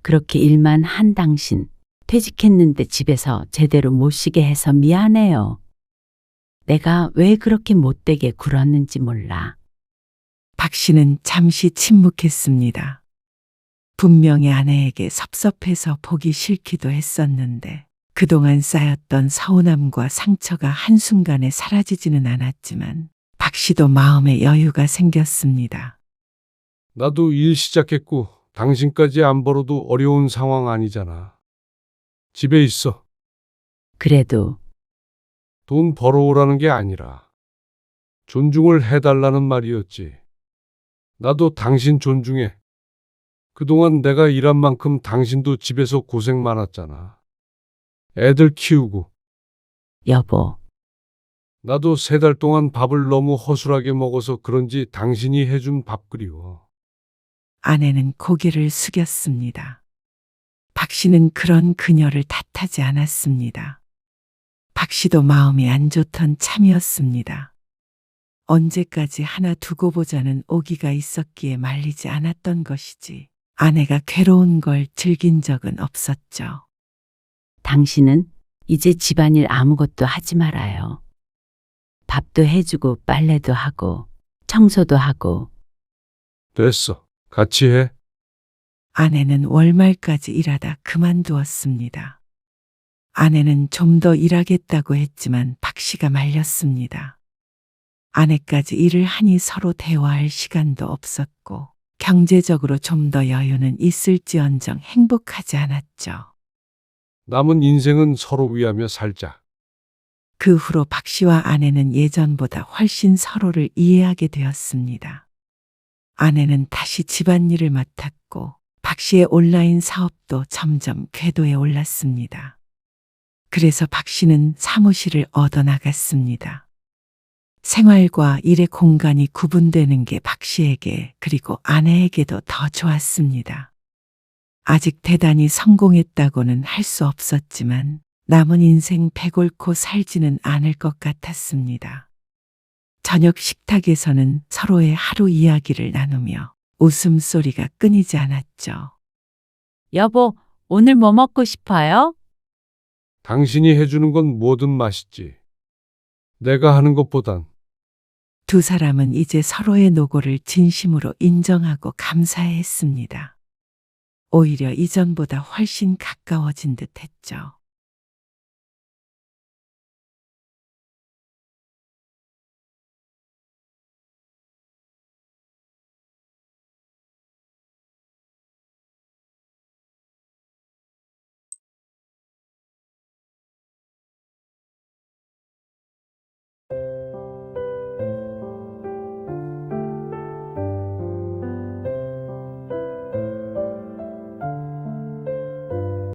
그렇게 일만 한 당신, 퇴직했는데 집에서 제대로 못 쉬게 해서 미안해요. 내가 왜 그렇게 못되게 굴었는지 몰라. 박 씨는 잠시 침묵했습니다. 분명히 아내에게 섭섭해서 보기 싫기도 했었는데 그동안 쌓였던 서운함과 상처가 한순간에 사라지지는 않았지만 박 씨도 마음에 여유가 생겼습니다. 나도 일 시작했고 당신까지 안 벌어도 어려운 상황 아니잖아. 집에 있어. 그래도 돈 벌어오라는 게 아니라 존중을 해달라는 말이었지. 나도 당신 존중해. 그동안 내가 일한 만큼 당신도 집에서 고생 많았잖아. 애들 키우고. 여보, 나도 3달 동안 밥을 너무 허술하게 먹어서 그런지 당신이 해준 밥 그리워. 아내는 고개를 숙였습니다. 박 씨는 그런 그녀를 탓하지 않았습니다. 박 씨도 마음이 안 좋던 참이었습니다. 언제까지 하나 두고 보자는 오기가 있었기에 말리지 않았던 것이지 아내가 괴로운 걸 즐긴 적은 없었죠. 당신은 이제 집안일 아무것도 하지 말아요. 밥도 해주고 빨래도 하고 청소도 하고. 됐어. 같이 해. 아내는 월말까지 일하다 그만두었습니다. 아내는 좀 더 일하겠다고 했지만 박 씨가 말렸습니다. 아내까지 일을 하니 서로 대화할 시간도 없었고 경제적으로 좀 더 여유는 있을지언정 행복하지 않았죠. 남은 인생은 서로 위하며 살자. 그 후로 박 씨와 아내는 예전보다 훨씬 서로를 이해하게 되었습니다. 아내는 다시 집안일을 맡았고 박 씨의 온라인 사업도 점점 궤도에 올랐습니다. 그래서 박 씨는 사무실을 얻어나갔습니다. 생활과 일의 공간이 구분되는 게 박 씨에게 그리고 아내에게도 더 좋았습니다. 아직 대단히 성공했다고는 할 수 없었지만 남은 인생 배골코 살지는 않을 것 같았습니다. 저녁 식탁에서는 서로의 하루 이야기를 나누며 웃음소리가 끊이지 않았죠. 여보, 오늘 뭐 먹고 싶어요? 당신이 해주는 건 뭐든 맛있지. 내가 하는 것보단. 두 사람은 이제 서로의 노고를 진심으로 인정하고 감사해했습니다. 오히려 이전보다 훨씬 가까워진 듯 했죠.